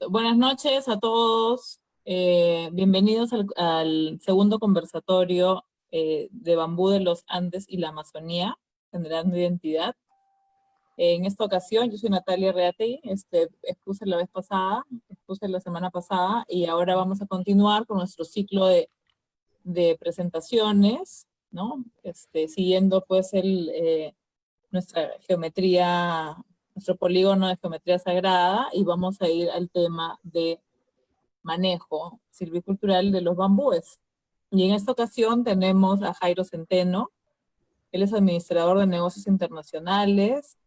Buenas noches a todos. Bienvenidos al segundo conversatorio de bambú de los Andes y la Amazonía, generando identidad. En esta ocasión, yo soy Natalia Reatey, expuse la vez pasada, expuse la semana pasada, y ahora vamos a continuar con nuestro ciclo de presentaciones, ¿no? Siguiendo pues nuestra geometría, nuestro polígono de geometría sagrada, y vamos a ir al tema de manejo silvicultural de los bambúes. Y en esta ocasión tenemos a Jairo Centeno. Él es administrador de negocios internacionales,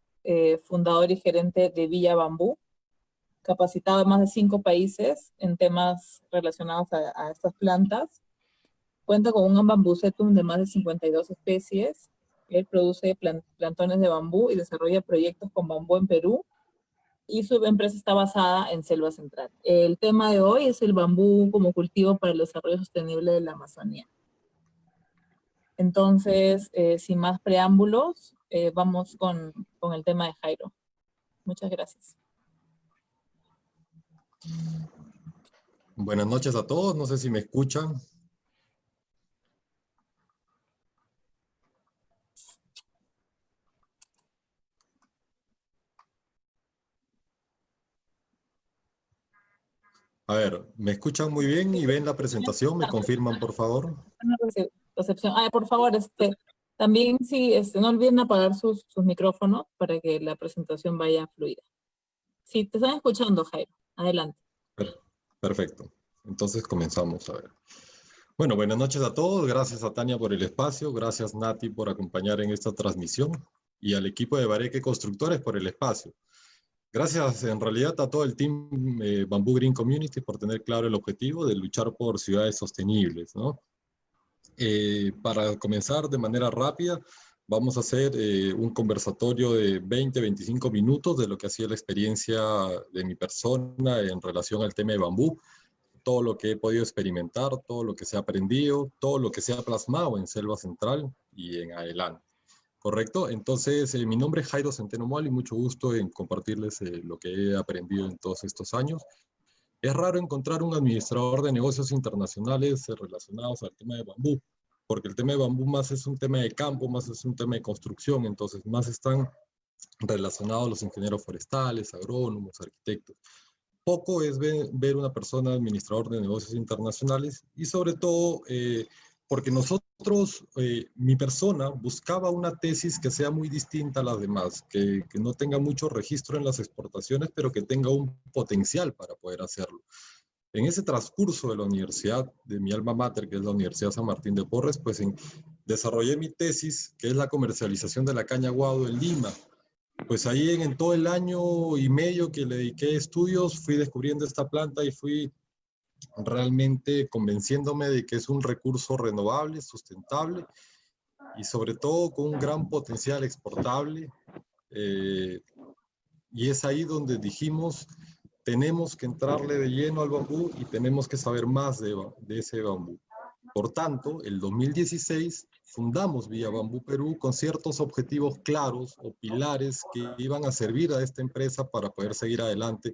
fundador y gerente de Villa Bambú, capacitado en más de 5 países en temas relacionados a estas plantas. Cuenta con un bambucetum de más de 52 especies. Él produce plantones de bambú y desarrolla proyectos con bambú en Perú, y su empresa está basada en Selva Central. El tema de hoy es el bambú como cultivo para el desarrollo sostenible de la Amazonía. Entonces, sin más preámbulos, vamos con el tema de Jairo. Muchas gracias. Buenas noches a todos, no sé si me escuchan. A ver, ¿me escuchan muy bien y ven la presentación? ¿Me confirman, por favor? Recepción. Por favor, también sí, no olviden apagar sus micrófonos para que la presentación vaya fluida. Sí, te están escuchando, Jairo. Adelante. Perfecto. Entonces comenzamos, a ver. Bueno, buenas noches a todos. Gracias a Tania por el espacio. Gracias, Nati, por acompañar en esta transmisión. Y al equipo de Bareque Constructores por el espacio. Gracias, en realidad, a todo el team Bamboo Green Community por tener claro el objetivo de luchar por ciudades sostenibles, ¿no? Para comenzar de manera rápida, vamos a hacer un conversatorio de 20-25 minutos de lo que ha sido la experiencia de mi persona en relación al tema de bambú, todo lo que he podido experimentar, todo lo que se ha aprendido, todo lo que se ha plasmado en Selva Central y en adelante. ¿Correcto? Entonces, mi nombre es Jairo Centeno Moal y mucho gusto en compartirles lo que he aprendido en todos estos años. Es raro encontrar un administrador de negocios internacionales relacionados al tema de bambú, porque el tema de bambú más es un tema de campo, más es un tema de construcción, entonces más están relacionados los ingenieros forestales, agrónomos, arquitectos. Poco es ver una persona administrador de negocios internacionales y sobre todo porque nosotros, mi persona, buscaba una tesis que sea muy distinta a las demás, que no tenga mucho registro en las exportaciones, pero que tenga un potencial para poder hacerlo. En ese transcurso de la universidad, de mi alma mater, que es la Universidad San Martín de Porres, pues desarrollé mi tesis, que es la comercialización de la caña guado en Lima. Pues ahí en todo el año y medio que le dediqué a estudios, fui descubriendo esta planta y fui realmente convenciéndome de que es un recurso renovable, sustentable y sobre todo con un gran potencial exportable. Y es ahí donde dijimos, tenemos que entrarle de lleno al bambú y tenemos que saber más de ese bambú. Por tanto, el 2016 fundamos Villa Bambú Perú con ciertos objetivos claros o pilares que iban a servir a esta empresa para poder seguir adelante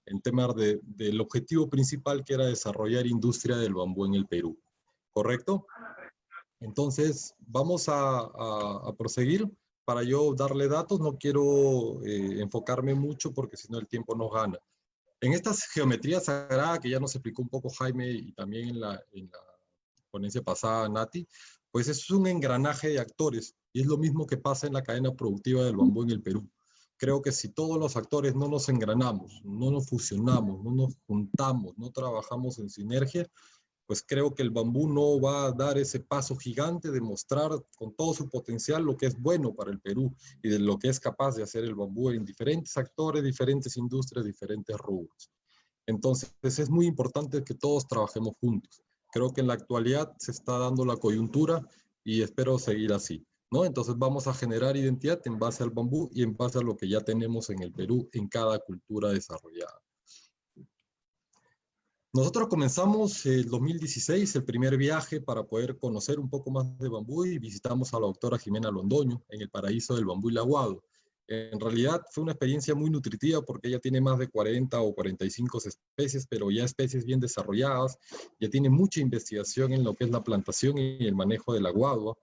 en temas del objetivo principal, que era desarrollar industria del bambú en el Perú. ¿Correcto? Entonces, vamos a proseguir. Para yo darle datos, no quiero enfocarme mucho porque si no el tiempo nos gana. En esta geometría sagrada, que ya nos explicó un poco Jaime y también en la ponencia pasada, Nati, pues es un engranaje de actores y es lo mismo que pasa en la cadena productiva del bambú en el Perú. Creo que si todos los actores no nos engranamos, no nos fusionamos, no nos juntamos, no trabajamos en sinergia, pues creo que el bambú no va a dar ese paso gigante de mostrar con todo su potencial lo que es bueno para el Perú y de lo que es capaz de hacer el bambú en diferentes actores, diferentes industrias, diferentes rubros. Entonces es muy importante que todos trabajemos juntos. Creo que en la actualidad se está dando la coyuntura y espero seguir así, ¿no? Entonces vamos a generar identidad en base al bambú y en base a lo que ya tenemos en el Perú en cada cultura desarrollada. Nosotros comenzamos el 2016 el primer viaje para poder conocer un poco más de bambú y visitamos a la doctora Jimena Londoño en el paraíso del bambú y la Aguado. En realidad fue una experiencia muy nutritiva porque ella tiene más de 40 o 45 especies, pero ya especies bien desarrolladas, ya tiene mucha investigación en lo que es la plantación y el manejo de la guadua.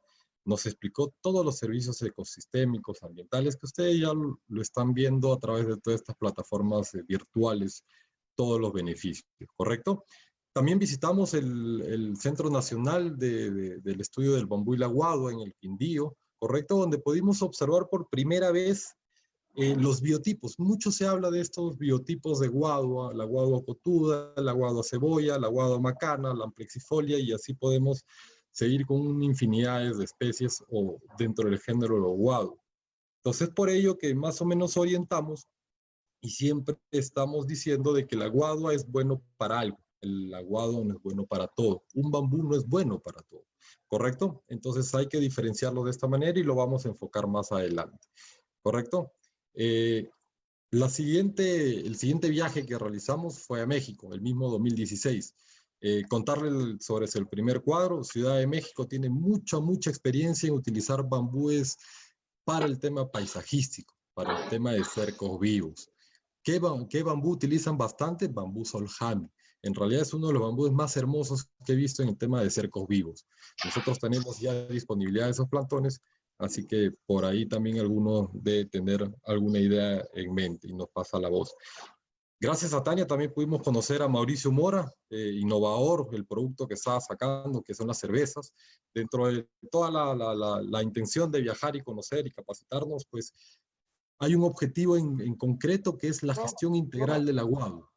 Nos explicó todos los servicios ecosistémicos, ambientales, que ustedes ya lo están viendo a través de todas estas plataformas virtuales, todos los beneficios, ¿correcto? También visitamos el Centro Nacional del Estudio del Bambú y la Guadua en el Quindío, ¿correcto? Donde pudimos observar por primera vez los biotipos. Mucho se habla de estos biotipos de guadua, la guadua cotuda, la guadua cebolla, la guadua macana, la amplexifolia, y así podemos seguir con una infinidad de especies o dentro del género de guadua. Entonces, por ello que más o menos orientamos y siempre estamos diciendo de que la guadua es bueno para algo. El aguado no es bueno para todo. Un bambú no es bueno para todo. ¿Correcto? Entonces hay que diferenciarlo de esta manera y lo vamos a enfocar más adelante. ¿Correcto? El siguiente viaje que realizamos fue a México, el mismo 2016. Contarle sobre el primer cuadro. Ciudad de México tiene mucha experiencia en utilizar bambúes para el tema paisajístico, para el tema de cercos vivos. ¿Qué bambú utilizan bastante? Bambú soljami. En realidad es uno de los bambúes más hermosos que he visto en el tema de cercos vivos. Nosotros tenemos ya disponibilidad de esos plantones, así que por ahí también alguno debe tener alguna idea en mente y nos pasa la voz. Gracias a Tania también pudimos conocer a Mauricio Mora, innovador, el producto que estaba sacando, que son las cervezas. Dentro de toda la intención de viajar y conocer y capacitarnos, pues hay un objetivo en concreto que es la gestión integral del aguado.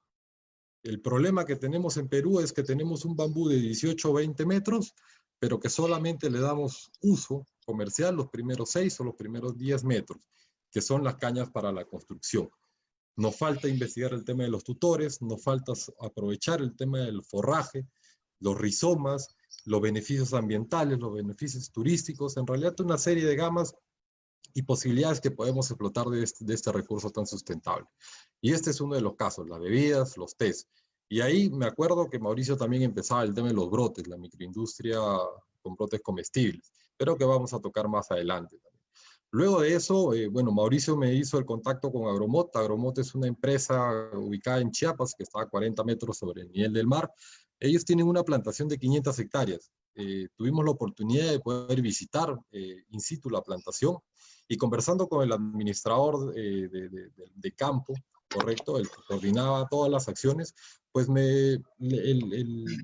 El problema que tenemos en Perú es que tenemos un bambú de 18 o 20 metros, pero que solamente le damos uso comercial los primeros 6 o los primeros 10 metros, que son las cañas para la construcción. Nos falta investigar el tema de los tutores, nos falta aprovechar el tema del forraje, los rizomas, los beneficios ambientales, los beneficios turísticos, en realidad una serie de gamas y posibilidades que podemos explotar de este recurso tan sustentable. Y este es uno de los casos, las bebidas, los tés. Y ahí me acuerdo que Mauricio también empezaba el tema de los brotes, la microindustria con brotes comestibles, pero que vamos a tocar más adelante también. Luego de eso, bueno, Mauricio me hizo el contacto con Agromot. Agromot es una empresa ubicada en Chiapas, que está a 40 metros sobre el nivel del mar. Ellos tienen una plantación de 500 hectáreas. Tuvimos la oportunidad de poder visitar in situ la plantación y conversando con el administrador de campo, correcto, el que coordinaba todas las acciones, pues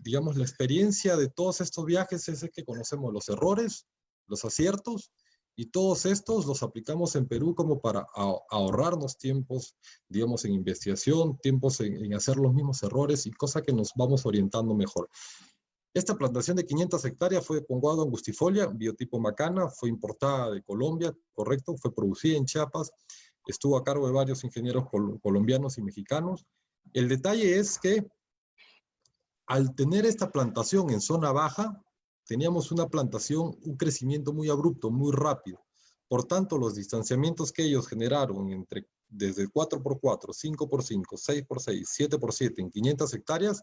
digamos, la experiencia de todos estos viajes es que conocemos los errores, los aciertos, y todos estos los aplicamos en Perú como para ahorrarnos tiempos, digamos, en investigación, tiempos en hacer los mismos errores y cosa que nos vamos orientando mejor. Esta plantación de 500 hectáreas fue con guadua angustifolia, biotipo macana, fue importada de Colombia, correcto, fue producida en Chiapas, estuvo a cargo de varios ingenieros colombianos y mexicanos. El detalle es que al tener esta plantación en zona baja, teníamos una plantación, un crecimiento muy abrupto, muy rápido. Por tanto, los distanciamientos que ellos generaron desde 4x4, 5x5, 6x6, 7x7 en 500 hectáreas,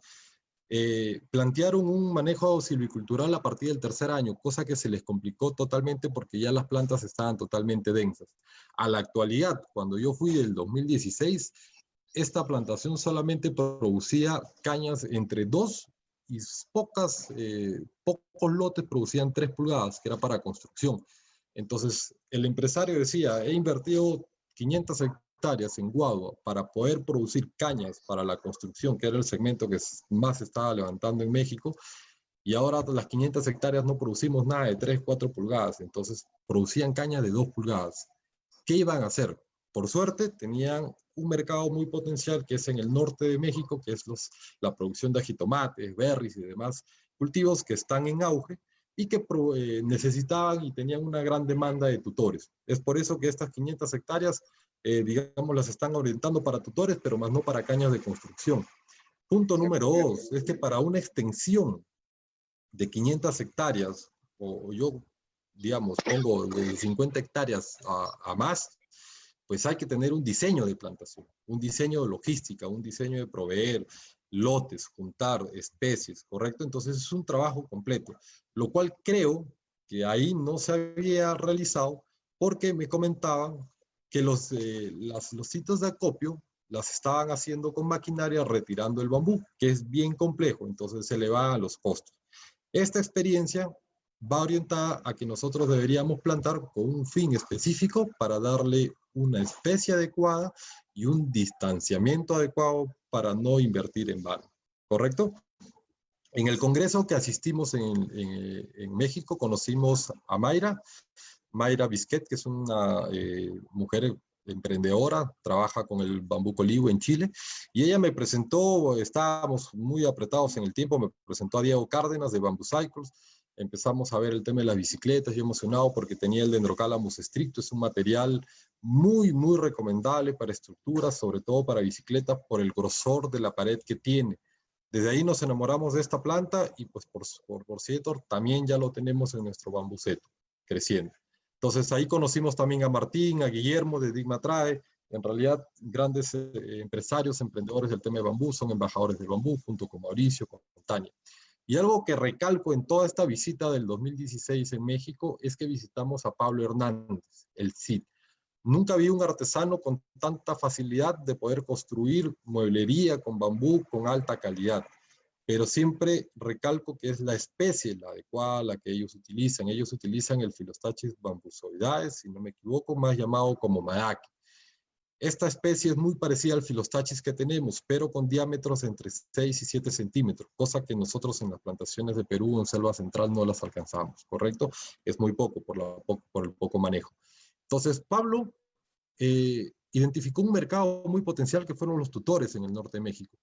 plantearon un manejo silvicultural a partir del tercer año, cosa que se les complicó totalmente porque ya las plantas estaban totalmente densas. A la actualidad, cuando yo fui del 2016, esta plantación solamente producía cañas entre 2 y pocos lotes producían 3 pulgadas, que era para construcción. Entonces, el empresario decía, he invertido 500 hectáreas en guadua para poder producir cañas para la construcción, que era el segmento que más se estaba levantando en México, y ahora las 500 hectáreas no producimos nada de 3, 4 pulgadas, entonces producían cañas de 2 pulgadas. ¿Qué iban a hacer? Por suerte, tenían un mercado muy potencial que es en el norte de México, que es la producción de jitomates, berries y demás cultivos que están en auge y que necesitaban y tenían una gran demanda de tutores. Es por eso que estas 500 hectáreas, digamos, las están orientando para tutores, pero más no para cañas de construcción. Punto número 2, es que para una extensión de 500 hectáreas, o yo, digamos, pongo de 50 hectáreas a más, pues hay que tener un diseño de plantación, un diseño de logística, un diseño de proveer lotes, juntar especies, ¿correcto? Entonces es un trabajo completo, lo cual creo que ahí no se había realizado porque me comentaban que los sitios de acopio las estaban haciendo con maquinaria retirando el bambú, que es bien complejo, entonces se le va a los costos. Esta experiencia va orientada a que nosotros deberíamos plantar con un fin específico para darle una especie adecuada y un distanciamiento adecuado para no invertir en vano, ¿correcto? En el congreso que asistimos en México conocimos a Mayra Bisquet, que es una mujer emprendedora, trabaja con el bambú colibo en Chile, y ella me presentó, estábamos muy apretados en el tiempo, me presentó a Diego Cárdenas de Bamboo Cycles, empezamos a ver el tema de las bicicletas, yo emocionado porque tenía el Dendrocalamus estricto, es un material muy, muy recomendable para estructuras, sobre todo para bicicletas, por el grosor de la pared que tiene. Desde ahí nos enamoramos de esta planta y pues por cierto también ya lo tenemos en nuestro bambuceto, creciendo. Entonces ahí conocimos también a Martín, a Guillermo de Digma Trae, en realidad grandes empresarios, emprendedores del tema de bambú, son embajadores del bambú, junto con Mauricio, con Tania. Y algo que recalco en toda esta visita del 2016 en México es que visitamos a Pablo Hernández, el CID. Nunca vi un artesano con tanta facilidad de poder construir mueblería con bambú con alta calidad. Pero siempre recalco que es la especie la adecuada la que ellos utilizan. Ellos utilizan el Philostachys bambusoidae, si no me equivoco, más llamado como maaki. Esta especie es muy parecida al Philostachys que tenemos, pero con diámetros entre 6 y 7 centímetros, cosa que nosotros en las plantaciones de Perú, en selva central, no las alcanzamos, ¿correcto? Es muy poco por el poco manejo. Entonces, Pablo identificó un mercado muy potencial que fueron los tutores en el norte de México.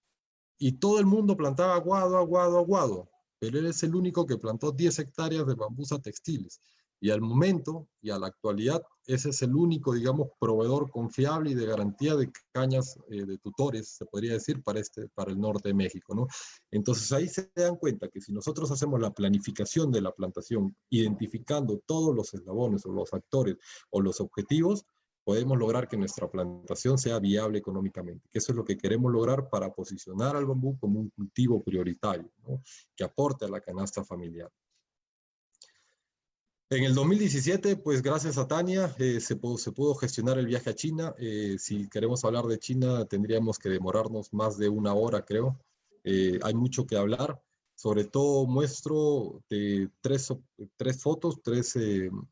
Y todo el mundo plantaba aguado, aguado, aguado, pero él es el único que plantó 10 hectáreas de bambusa textiles. Y al momento y a la actualidad, ese es el único, digamos, proveedor confiable y de garantía de cañas de tutores, se podría decir, para el norte de México, ¿no? Entonces ahí se dan cuenta que si nosotros hacemos la planificación de la plantación, identificando todos los eslabones o los actores o los objetivos, podemos lograr que nuestra plantación sea viable económicamente, que eso es lo que queremos lograr para posicionar al bambú como un cultivo prioritario, ¿no? Que aporte a la canasta familiar. En el 2017, pues gracias a Tania, se pudo gestionar el viaje a China. Si queremos hablar de China, tendríamos que demorarnos más de una hora, creo. Hay mucho que hablar. Sobre todo muestro tres fotos, tres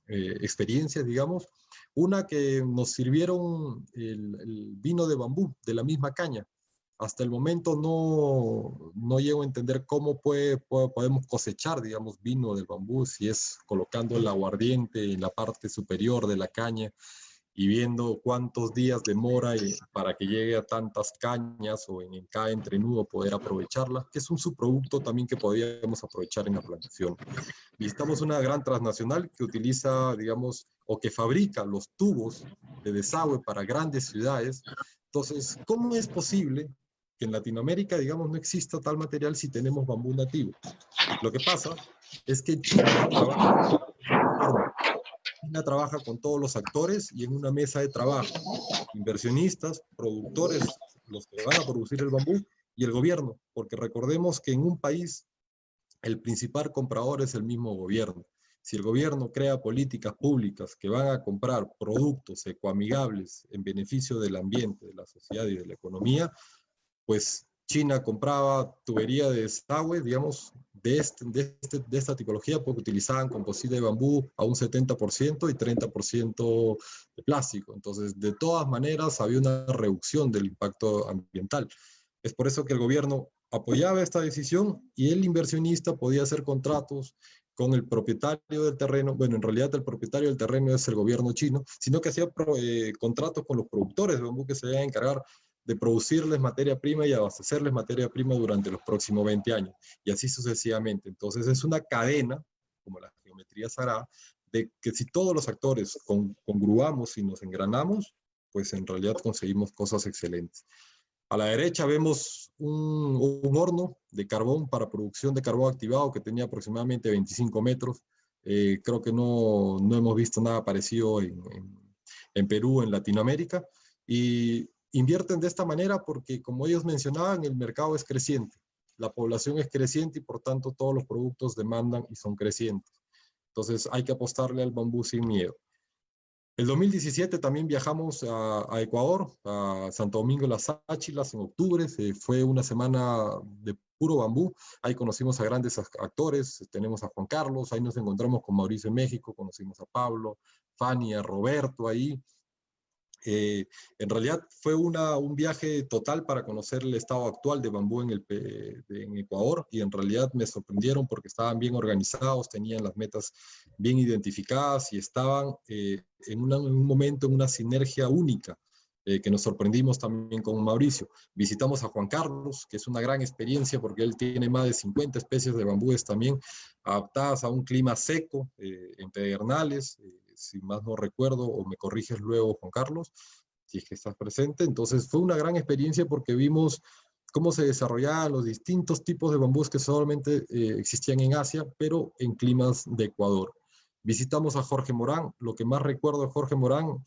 experiencias, digamos. Una que nos sirvieron el vino de bambú de la misma caña. Hasta el momento no llego a entender cómo podemos cosechar, digamos, vino del bambú, si es colocando el aguardiente en la parte superior de la caña y viendo cuántos días demora para que llegue a tantas cañas o en cada entrenudo poder aprovecharla, que es un subproducto también que podríamos aprovechar en la plantación. Visitamos una gran transnacional que utiliza, digamos, o que fabrica los tubos de desagüe para grandes ciudades. Entonces, ¿cómo es posible que en Latinoamérica, digamos, no exista tal material si tenemos bambú nativo? Lo que pasa es que China trabaja con todos los actores y en una mesa de trabajo, inversionistas, productores, los que van a producir el bambú, y el gobierno, porque recordemos que en un país el principal comprador es el mismo gobierno. Si el gobierno crea políticas públicas que van a comprar productos ecoamigables en beneficio del ambiente, de la sociedad y de la economía, pues China compraba tubería de desagüe, digamos, de esta tipología, porque utilizaban composite de bambú a un 70% y 30% de plástico. Entonces, de todas maneras, había una reducción del impacto ambiental. Es por eso que el gobierno apoyaba esta decisión y el inversionista podía hacer contratos con el propietario del terreno. Bueno, en realidad el propietario del terreno es el gobierno chino, sino que hacía contratos con los productores de bambú que se debían encargar de producirles materia prima y abastecerles materia prima durante los próximos 20 años, y así sucesivamente. Entonces es una cadena, como la geometría sagrada, de que si todos los actores congruamos y nos engranamos, pues en realidad conseguimos cosas excelentes. A la derecha vemos un horno de carbón para producción de carbón activado que tenía aproximadamente 25 metros. Creo que no hemos visto nada parecido en Perú, en Latinoamérica. Y invierten de esta manera porque, como ellos mencionaban, el mercado es creciente. La población es creciente y por tanto todos los productos demandan y son crecientes. Entonces hay que apostarle al bambú sin miedo. El 2017 también viajamos a Ecuador, a Santo Domingo de las Áchilas en octubre. Fue una semana de puro bambú. Ahí conocimos a grandes actores, tenemos a Juan Carlos, ahí nos encontramos con Mauricio en México, conocimos a Pablo, Fanny, a Roberto ahí. En realidad fue un viaje total para conocer el estado actual de bambú en Ecuador, y en realidad me sorprendieron porque estaban bien organizados, tenían las metas bien identificadas y estaban en un momento, en una sinergia única, que nos sorprendimos también con Mauricio. Visitamos a Juan Carlos, que es una gran experiencia porque él tiene más de 50 especies de bambúes también adaptadas a un clima seco, en pedernales, si más no recuerdo, o me corriges luego, Juan Carlos, si es que estás presente. Entonces fue una gran experiencia porque vimos cómo se desarrollaban los distintos tipos de bambúes que solamente existían en Asia, pero en climas de Ecuador. Visitamos a Jorge Morán. Lo que más recuerdo de Jorge Morán,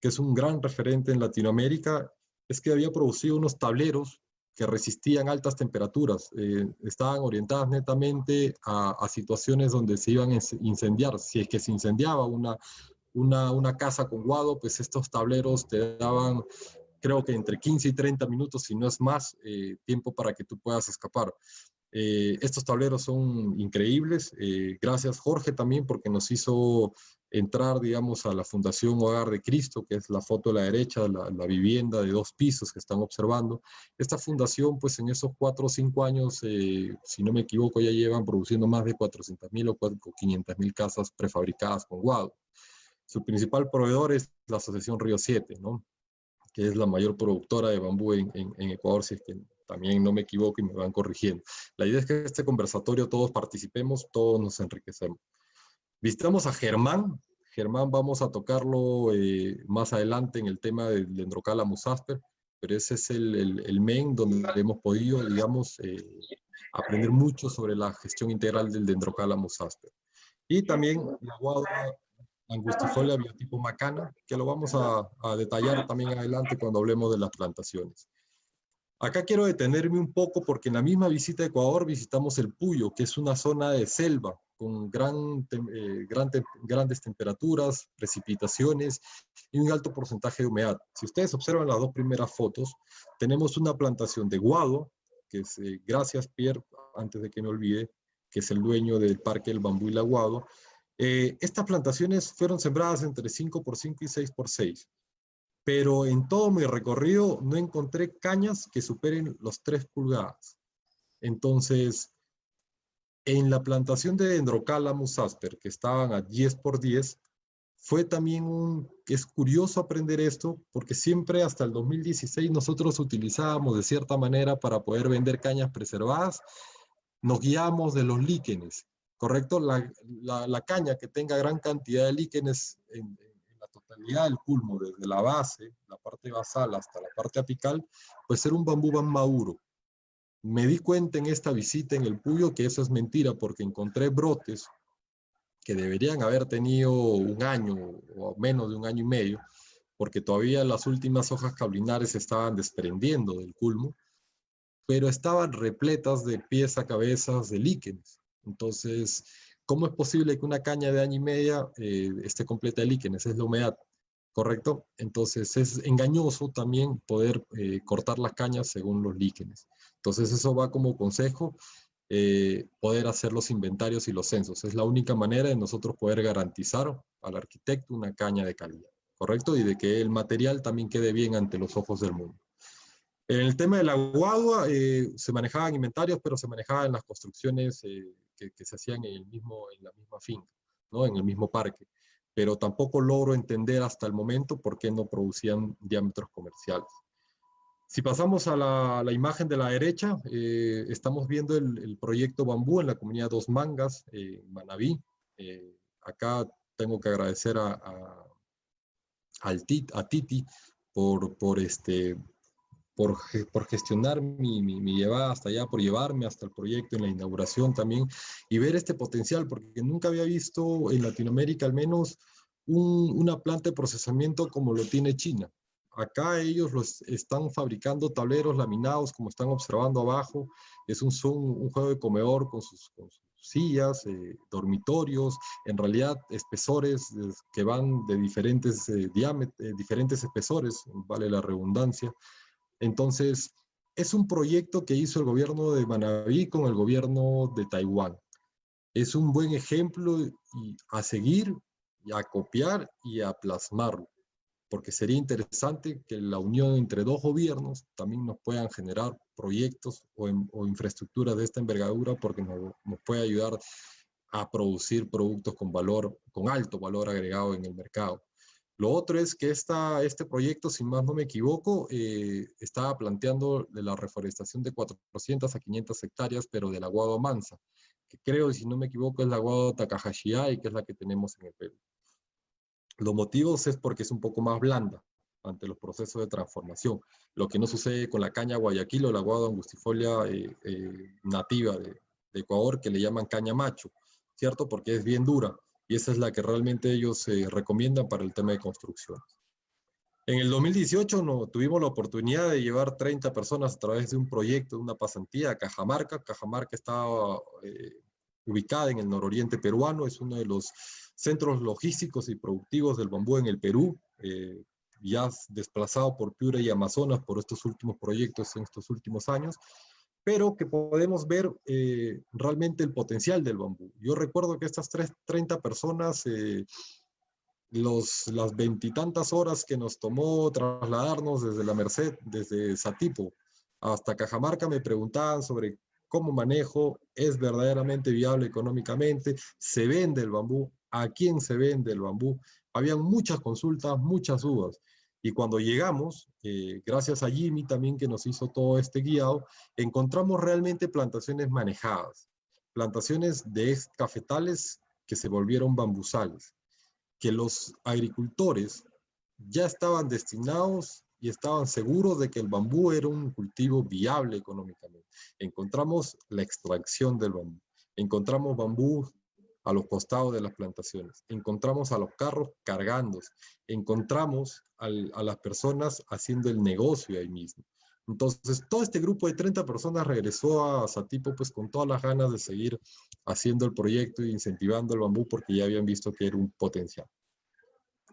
que es un gran referente en Latinoamérica, es que había producido unos tableros que resistían altas temperaturas. Estaban orientadas netamente a situaciones donde se iban a incendiar. Si es que se incendiaba una casa con guado, pues estos tableros te daban, creo que entre 15 y 30 minutos, si no es más, tiempo para que tú puedas escapar. Estos tableros son increíbles. Gracias Jorge también porque nos hizo entrar, digamos, a la Fundación Hogar de Cristo, que es la foto a la derecha, la vivienda de 2 pisos que están observando. Esta fundación, pues en esos 4 o 5 años, si no me equivoco, ya llevan produciendo más de 400.000 o 500.000 casas prefabricadas con guado. Su principal proveedor es la Asociación Río 7, ¿no? Que es la mayor productora de bambú en Ecuador, si es que también no me equivoco y me van corrigiendo. La idea es que este conversatorio todos participemos, todos nos enriquecemos. Visitamos a Germán. Germán vamos a tocarlo más adelante en el tema del Dendrocalamus asper, pero ese es el main donde hemos podido, digamos, aprender mucho sobre la gestión integral del Dendrocalamus asper. Y también la guadua angustifolia biotipo macana, que lo vamos a detallar también adelante cuando hablemos de las plantaciones. Acá quiero detenerme un poco porque en la misma visita a Ecuador visitamos el Puyo, que es una zona de selva con grandes temperaturas, precipitaciones y un alto porcentaje de humedad. Si ustedes observan las 2 primeras fotos, tenemos una plantación de guado, que es, gracias Pierre, antes de que me olvide, que es el dueño del Parque del Bambú y la Guado. Estas plantaciones fueron sembradas entre 5x5 y 6x6. Pero en todo mi recorrido no encontré cañas que superen los 3 pulgadas. Entonces, en la plantación de Dendrocalamus asper, que estaban a 10x10, fue también es curioso aprender esto, porque siempre hasta el 2016 nosotros utilizábamos de cierta manera para poder vender cañas preservadas, nos guiamos de los líquenes, ¿correcto? La caña que tenga gran cantidad de líquenes en la totalidad del culmo, desde la base, la parte basal hasta la parte apical, pues era un bambú más maduro. Me di cuenta en esta visita en el Puyo que eso es mentira, porque encontré brotes que deberían haber tenido 1 año o menos de 1 año y medio, porque todavía las últimas hojas caulinares se estaban desprendiendo del culmo, pero estaban repletas de pies a cabezas de líquenes. Entonces, ¿cómo es posible que una caña de 1 año y medio esté completa de líquenes? Es la humedad, ¿correcto? Entonces, es engañoso también poder cortar las cañas según los líquenes. Entonces, eso va como consejo, poder hacer los inventarios y los censos. Es la única manera de nosotros poder garantizar al arquitecto una caña de calidad, ¿correcto? Y de que el material también quede bien ante los ojos del mundo. En el tema de la guadua, se manejaban inventarios, pero se manejaban en las construcciones que se hacían en la misma finca, ¿no? En el mismo parque. Pero tampoco logro entender hasta el momento por qué no producían diámetros comerciales. Si pasamos a la imagen de la derecha, estamos viendo el proyecto Bambú en la comunidad Dos Mangas, Manabí. Acá tengo que agradecer a Titi por gestionar mi llevada hasta allá, por llevarme hasta el proyecto en la inauguración también y ver este potencial, porque nunca había visto en Latinoamérica al menos una planta de procesamiento como lo tiene China. Acá ellos están fabricando tableros laminados, como están observando abajo. Es un juego de comedor con sus sillas, dormitorios, en realidad espesores que van de diferentes diámetros, diferentes espesores, vale la redundancia. Entonces, es un proyecto que hizo el gobierno de Manabí con el gobierno de Taiwán. Es un buen ejemplo a seguir, y a copiar y a plasmarlo, porque sería interesante que la unión entre dos gobiernos también nos puedan generar proyectos o infraestructuras de esta envergadura, porque nos puede ayudar a producir productos con alto valor agregado en el mercado. Lo otro es que este proyecto, si más no me equivoco, estaba planteando de la reforestación de 400 a 500 hectáreas, pero de la Guado Mansa, que creo, si no me equivoco, es la Guado Takahashi-ai, que es la que tenemos en el Perú. Los motivos es porque es un poco más blanda ante los procesos de transformación, lo que no sucede con la caña Guayaquil o la Guado angustifolia nativa de Ecuador, que le llaman caña macho, ¿cierto? Porque es bien dura, y esa es la que realmente ellos recomiendan para el tema de construcción. En el 2018 tuvimos la oportunidad de llevar 30 personas a través de un proyecto, de una pasantía a Cajamarca. Cajamarca está ubicada en el nororiente peruano, es uno de los centros logísticos y productivos del bambú en el Perú, ya desplazado por Piura y Amazonas por estos últimos proyectos en estos últimos años, pero que podemos ver realmente el potencial del bambú. Yo recuerdo que estas 30 personas, las 20 y tantas horas que nos tomó trasladarnos desde la Merced, desde Satipo hasta Cajamarca, me preguntaban sobre cómo manejo, es verdaderamente viable económicamente, se vende el bambú, a quién se vende el bambú. Habían muchas consultas, muchas dudas. Y cuando llegamos, gracias a Jimmy también que nos hizo todo este guiado, encontramos realmente plantaciones manejadas, plantaciones de cafetales que se volvieron bambusales, que los agricultores ya estaban destinados y estaban seguros de que el bambú era un cultivo viable económicamente. Encontramos la extracción del bambú, encontramos bambú a los costados de las plantaciones, encontramos a los carros cargándose, encontramos a las personas haciendo el negocio ahí mismo. Entonces, todo este grupo de 30 personas regresó a Satipo pues con todas las ganas de seguir haciendo el proyecto e incentivando el bambú porque ya habían visto que era un potencial.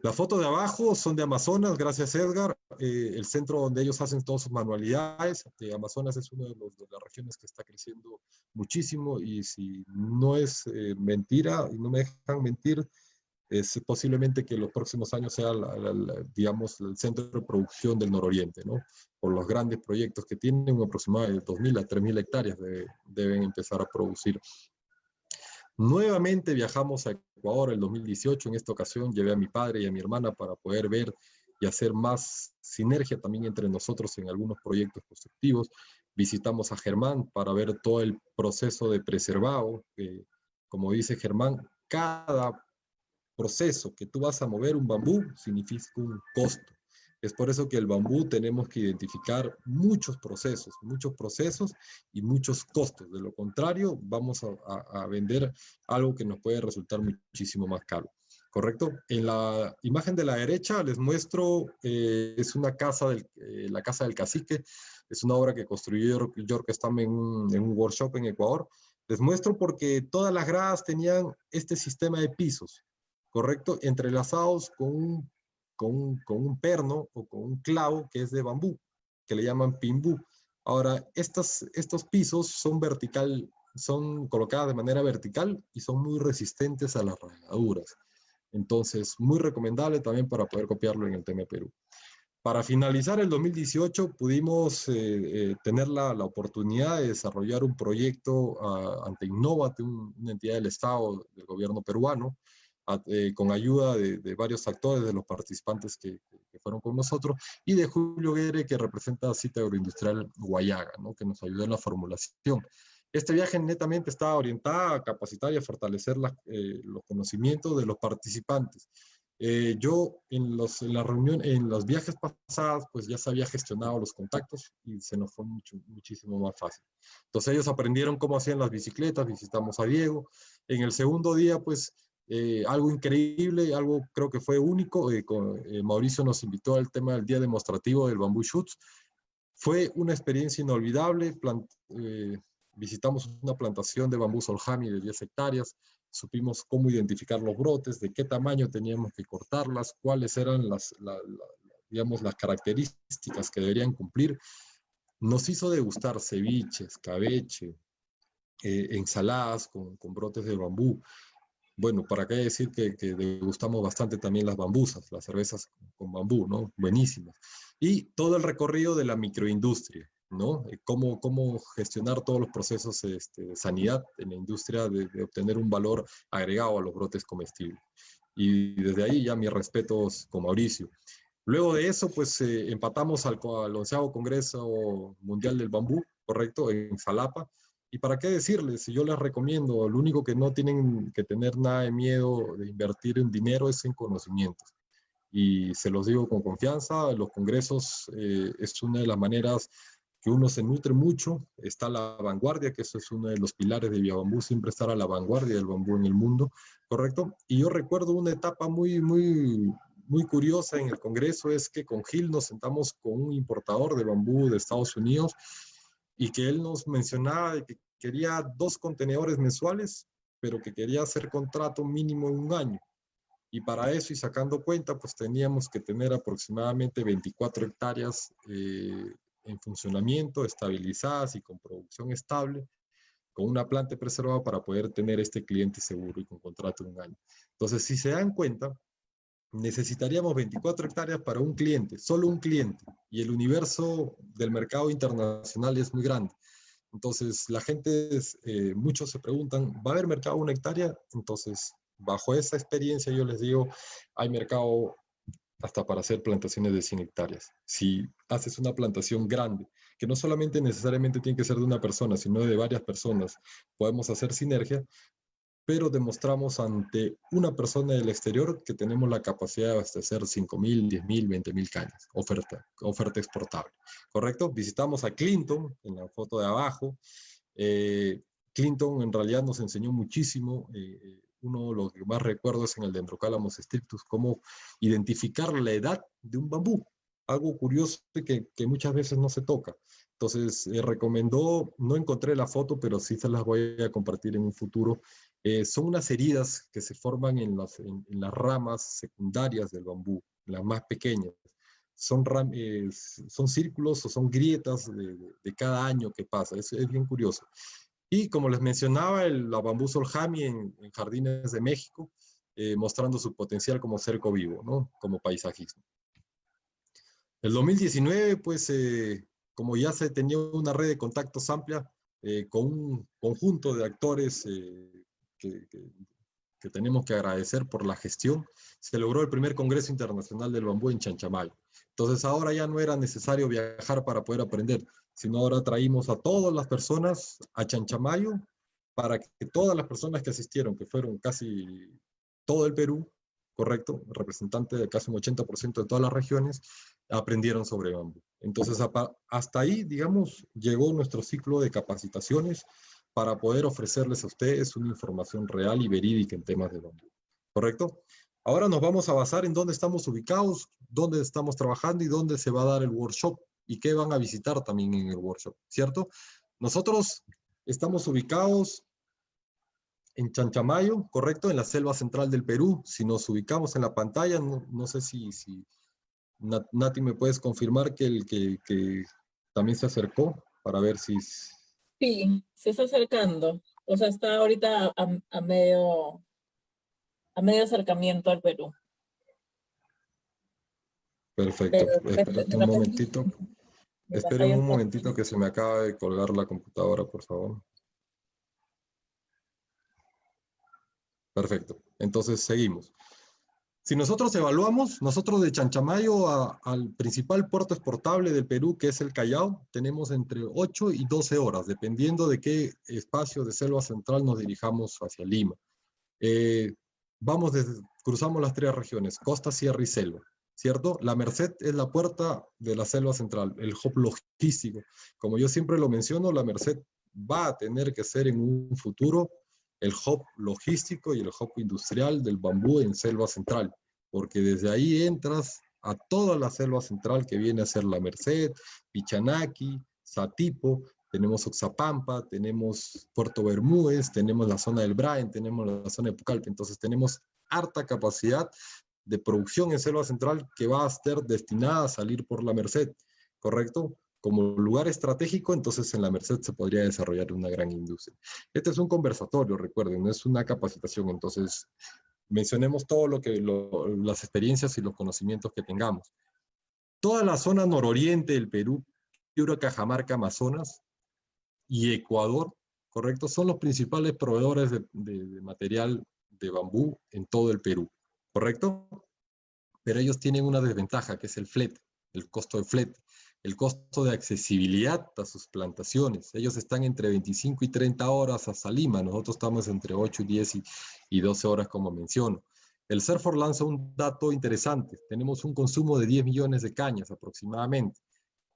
Las fotos de abajo son de Amazonas, gracias Edgar, el centro donde ellos hacen todas sus manualidades. Amazonas es una de las regiones que está creciendo muchísimo y si no es mentira y no me dejan mentir, es posiblemente que en los próximos años sea, digamos, el centro de producción del nororiente, ¿no? Por los grandes proyectos que tienen, aproximadamente de 2.000 a 3.000 hectáreas deben empezar a producir. Nuevamente viajamos a Ecuador en 2018, en esta ocasión llevé a mi padre y a mi hermana para poder ver y hacer más sinergia también entre nosotros en algunos proyectos constructivos. Visitamos a Germán para ver todo el proceso de preservado. Como dice Germán, cada proceso que tú vas a mover un bambú significa un costo. Es por eso que el bambú tenemos que identificar muchos procesos y muchos costos. De lo contrario, vamos a vender algo que nos puede resultar muchísimo más caro. ¿Correcto? En la imagen de la derecha les muestro, es una casa, la Casa del Cacique, es una obra que construyó York Stam en un workshop en Ecuador. Les muestro porque todas las gradas tenían este sistema de pisos, ¿correcto? Entrelazados con un perno o con un clavo que es de bambú, que le llaman pimbú. Ahora, estos pisos son colocadas de manera vertical y son muy resistentes a las rajaduras. Entonces, muy recomendable también para poder copiarlo en el tema de Perú. Para finalizar el 2018 pudimos tener la oportunidad de desarrollar un proyecto ante Innovate, una entidad del Estado, del gobierno peruano, con ayuda de varios actores, de los participantes que fueron con nosotros, y de Julio Guerre, que representa Cita Agroindustrial Guayaga, ¿no? Que nos ayudó en la formulación. Este viaje netamente estaba orientado a capacitar y a fortalecer los conocimientos de los participantes. Yo en la reunión, en los viajes pasados, pues ya se había gestionado los contactos y se nos fue muchísimo más fácil. Entonces ellos aprendieron cómo hacían las bicicletas, visitamos a Diego. En el segundo día, pues algo increíble, algo creo que fue único, Mauricio nos invitó al tema del día demostrativo del Bamboo Shoots. Fue una experiencia inolvidable, visitamos una plantación de bambú Solhami de 10 hectáreas, supimos cómo identificar los brotes, de qué tamaño teníamos que cortarlas, cuáles eran digamos, las características que deberían cumplir. Nos hizo degustar ceviche, escabeche, ensaladas con brotes de bambú. Bueno, para qué decir que degustamos bastante también las bambusas, las cervezas con bambú, ¿no? Buenísimas. Y todo el recorrido de la microindustria, ¿no? Cómo gestionar todos los procesos de sanidad en la industria de obtener un valor agregado a los brotes comestibles. Y desde ahí ya mis respetos con Mauricio. Luego de eso, pues empatamos al 11º Congreso Mundial del Bambú, correcto, en Xalapa. Y para qué decirles, yo les recomiendo, lo único que no tienen que tener nada de miedo de invertir en dinero es en conocimientos. Y se los digo con confianza, los congresos es una de las maneras que uno se nutre mucho, está a la vanguardia, que eso es uno de los pilares de Viabambú, siempre estar a la vanguardia del bambú en el mundo, ¿correcto? Y yo recuerdo una etapa muy curiosa en el congreso, es que con Gil nos sentamos con un importador de bambú de Estados Unidos y que él nos mencionaba de que quería 2 contenedores mensuales, pero que quería hacer contrato mínimo en un año. Y para eso, y sacando cuenta, pues teníamos que tener aproximadamente 24 hectáreas en funcionamiento, estabilizadas y con producción estable, con una planta preservada para poder tener este cliente seguro y con contrato de un año. Entonces, si se dan cuenta, necesitaríamos 24 hectáreas para un cliente, solo un cliente, y el universo del mercado internacional es muy grande. Entonces, la gente, muchos se preguntan, ¿va a haber mercado 1 hectárea? Entonces, bajo esa experiencia yo les digo, hay mercado hasta para hacer plantaciones de 100 hectáreas. Si haces una plantación grande, que no solamente necesariamente tiene que ser de una persona, sino de varias personas, podemos hacer sinergia, pero demostramos ante una persona del exterior que tenemos la capacidad de abastecer 5.000, 10.000, 20.000 cañas, oferta exportable, ¿correcto? Visitamos a Clinton, en la foto de abajo. Clinton en realidad nos enseñó muchísimo. Uno de los que más recuerdo es en el Dendrocalamus strictus, cómo identificar la edad de un bambú. Algo curioso que muchas veces no se toca. Entonces, recomendó, no encontré la foto, pero sí se las voy a compartir en un futuro. Son unas heridas que se forman en las ramas secundarias del bambú, las más pequeñas. Son círculos o son grietas de cada año que pasa. Es bien curioso. Y como les mencionaba, la bambú Solhami en Jardines de México, mostrando su potencial como cerco vivo, ¿no? Como paisajismo. El 2019, pues, como ya se tenía una red de contactos amplia, con un conjunto de actores que tenemos que agradecer por la gestión, se logró el primer Congreso Internacional del Bambú en Chanchamayo. Entonces ahora ya no era necesario viajar para poder aprender, sino ahora traímos a todas las personas a Chanchamayo para que todas las personas que asistieron, que fueron casi todo el Perú, correcto, representante de casi un 80% de todas las regiones, aprendieron sobre bambú. Entonces, hasta ahí, digamos, llegó nuestro ciclo de capacitaciones para poder ofrecerles a ustedes una información real y verídica en temas de bambú. ¿Correcto? Ahora nos vamos a basar en dónde estamos ubicados, dónde estamos trabajando y dónde se va a dar el workshop y qué van a visitar también en el workshop, ¿cierto? Nosotros estamos ubicados en Chanchamayo, ¿correcto? En la selva central del Perú. Si nos ubicamos en la pantalla, no sé si Nati, ¿me puedes confirmar que también se acercó para ver si... Sí, se está acercando. O sea, está ahorita a medio acercamiento al Perú. Perfecto. Espérate un momentito. Esperen un está... momentito que se me acaba de colgar la computadora, por favor. Perfecto. Entonces, seguimos. Si nosotros evaluamos, nosotros de Chanchamayo al principal puerto exportable del Perú, que es el Callao, tenemos entre 8 y 12 horas, dependiendo de qué espacio de selva central nos dirijamos hacia Lima. Cruzamos las 3 regiones, costa, sierra y selva, ¿cierto? La Merced es la puerta de la selva central, el hub logístico. Como yo siempre lo menciono, la Merced va a tener que ser en un futuro el hub logístico y el hub industrial del bambú en selva central, porque desde ahí entras a toda la selva central que viene a ser la Merced, Pichanaki, Satipo, tenemos Oxapampa, tenemos Puerto Bermúdez, tenemos la zona del Braen, tenemos la zona de Pucallpa. Entonces tenemos harta capacidad de producción en selva central que va a estar destinada a salir por la Merced, ¿correcto? Como lugar estratégico, entonces en la Merced se podría desarrollar una gran industria. Este es un conversatorio, recuerden, no es una capacitación, entonces mencionemos todo las experiencias y los conocimientos que tengamos. Toda la zona nororiente del Perú, Piura, Cajamarca, Amazonas y Ecuador, ¿correcto? Son los principales proveedores de material de bambú en todo el Perú, ¿correcto? Pero ellos tienen una desventaja, que es el flete, el costo de flete, el costo de accesibilidad a sus plantaciones. Ellos están entre 25 y 30 horas hasta Lima, nosotros estamos entre 8, 10 y 12 horas, como menciono. El CERFOR lanza un dato interesante. Tenemos un consumo de 10 millones de cañas aproximadamente,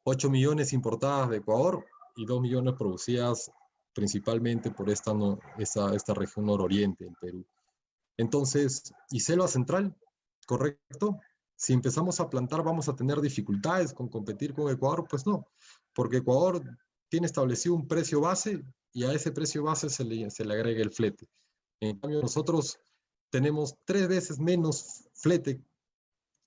8 millones importadas de Ecuador y 2 millones producidas principalmente por esta región nororiente del Perú. Entonces, y selva central, ¿correcto? Si empezamos a plantar, ¿vamos a tener dificultades con competir con Ecuador? Pues no, porque Ecuador tiene establecido un precio base y a ese precio base se le agrega el flete. En cambio, nosotros tenemos 3 veces menos flete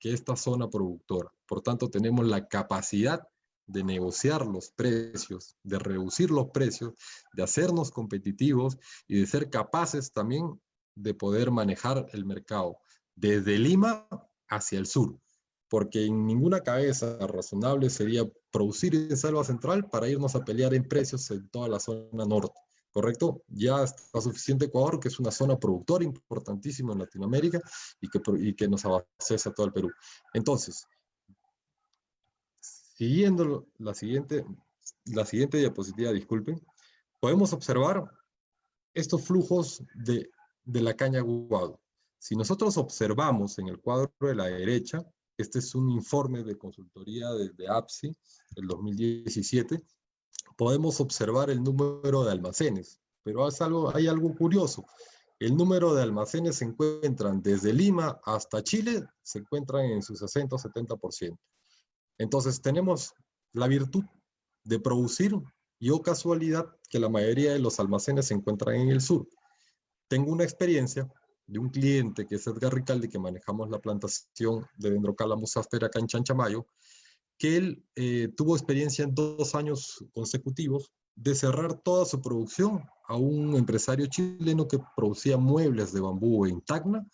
que esta zona productora. Por tanto, tenemos la capacidad de negociar los precios, de reducir los precios, de hacernos competitivos y de ser capaces también de poder manejar el mercado desde Lima hacia el sur, porque en ninguna cabeza razonable sería producir en selva central para irnos a pelear en precios en toda la zona norte, ¿correcto? Ya está suficiente Ecuador, que es una zona productora importantísima en Latinoamérica y que nos abastece a todo el Perú. Entonces, siguiendo la siguiente diapositiva, disculpen, podemos observar estos flujos de la caña guado. Si nosotros observamos en el cuadro de la derecha, este es un informe de consultoría de APSI del 2017, podemos observar el número de almacenes, pero hay algo curioso. El número de almacenes se encuentran desde Lima hasta Chile, se encuentran en su 60 o 70%. Entonces tenemos la virtud de producir y, oh casualidad, que la mayoría de los almacenes se encuentran en el sur. Tengo una experiencia de un cliente que es Edgar Ricaldi, que manejamos la plantación de Dendrocalamus aster acá en Chanchamayo, que él tuvo experiencia en 2 años consecutivos de cerrar toda su producción a un empresario chileno que producía muebles de bambú en Tacna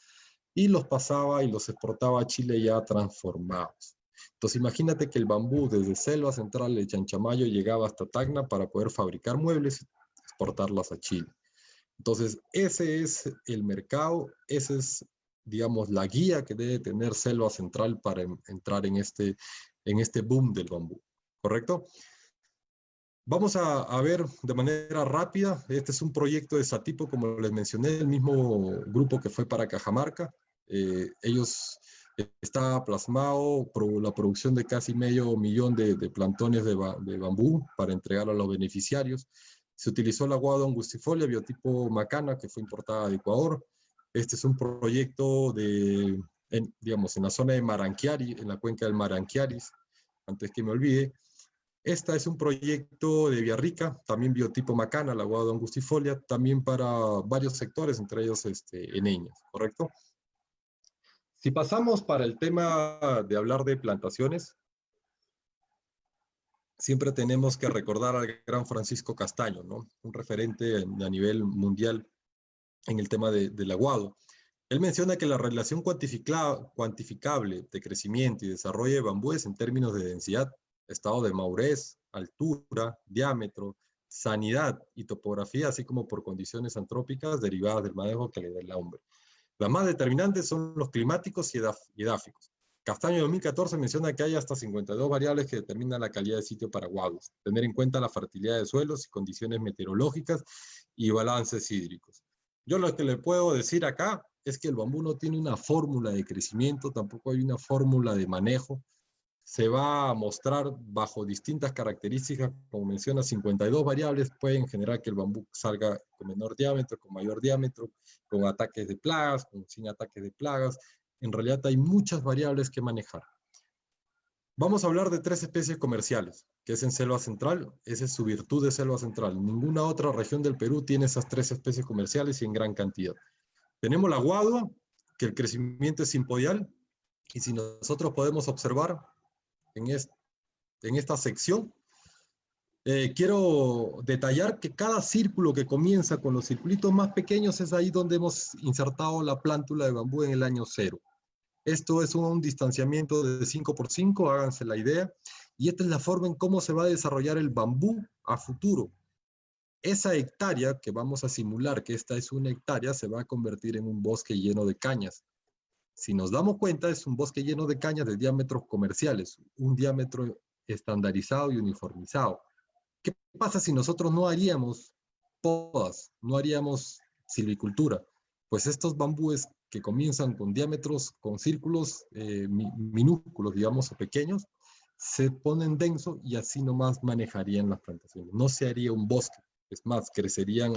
y los pasaba y los exportaba a Chile ya transformados. Entonces imagínate que el bambú desde Selva Central de Chanchamayo llegaba hasta Tacna para poder fabricar muebles y exportarlas a Chile. Entonces ese es el mercado, esa es, digamos, la guía que debe tener Selva Central para entrar en este boom del bambú, ¿correcto? Vamos a ver de manera rápida. Este es un proyecto de Satipo, como les mencioné, el mismo grupo que fue para Cajamarca. Ellos está plasmado la producción de casi medio millón de plantones de bambú para entregar a los beneficiarios. Se utilizó la guado angustifolia biotipo Macana, que fue importada de Ecuador. Este es un proyecto digamos, en la zona de Maranquiari, en la cuenca del Maranquiaris, antes que me olvide. Este es un proyecto de Villarrica, también biotipo Macana, la guado angustifolia, también para varios sectores, entre ellos eneñas, ¿correcto? Si pasamos para el tema de hablar de plantaciones, siempre tenemos que recordar al gran Francisco Castaño, ¿no? Un referente a nivel mundial en el tema del aguado. Él menciona que la relación cuantificable de crecimiento y desarrollo de bambúes en términos de densidad, estado de madurez, altura, diámetro, sanidad y topografía, así como por condiciones antrópicas derivadas del manejo que le da el hombre. Las más determinantes son los climáticos y edáficos. Castaño 2014 menciona que hay hasta 52 variables que determinan la calidad de sitio para guados. Tener en cuenta la fertilidad de suelos y condiciones meteorológicas y balances hídricos. Yo lo que le puedo decir acá es que el bambú no tiene una fórmula de crecimiento, tampoco hay una fórmula de manejo. Se va a mostrar bajo distintas características, como menciona, 52 variables pueden generar que el bambú salga con menor diámetro, con mayor diámetro, con ataques de plagas, sin ataques de plagas. En realidad hay muchas variables que manejar. Vamos a hablar de 3 especies comerciales, que es en selva central. Esa es su virtud de selva central. Ninguna otra región del Perú tiene esas 3 especies comerciales y en gran cantidad. Tenemos la guadua, que el crecimiento es simpodial, y si nosotros podemos observar en esta sección, quiero detallar que cada círculo que comienza con los circulitos más pequeños es ahí donde hemos insertado la plántula de bambú en el año 0. Esto es un distanciamiento de 5 por 5, háganse la idea, y esta es la forma en cómo se va a desarrollar el bambú a futuro. Esa hectárea que vamos a simular, que esta es una hectárea, se va a convertir en un bosque lleno de cañas. Si nos damos cuenta, es un bosque lleno de cañas de diámetros comerciales, un diámetro estandarizado y uniformizado. ¿Qué pasa si nosotros no haríamos podas, no haríamos silvicultura? Pues estos bambúes que comienzan con diámetros, con círculos minúsculos, digamos, o pequeños, se ponen densos y así nomás manejarían las plantaciones. No se haría un bosque, es más, crecerían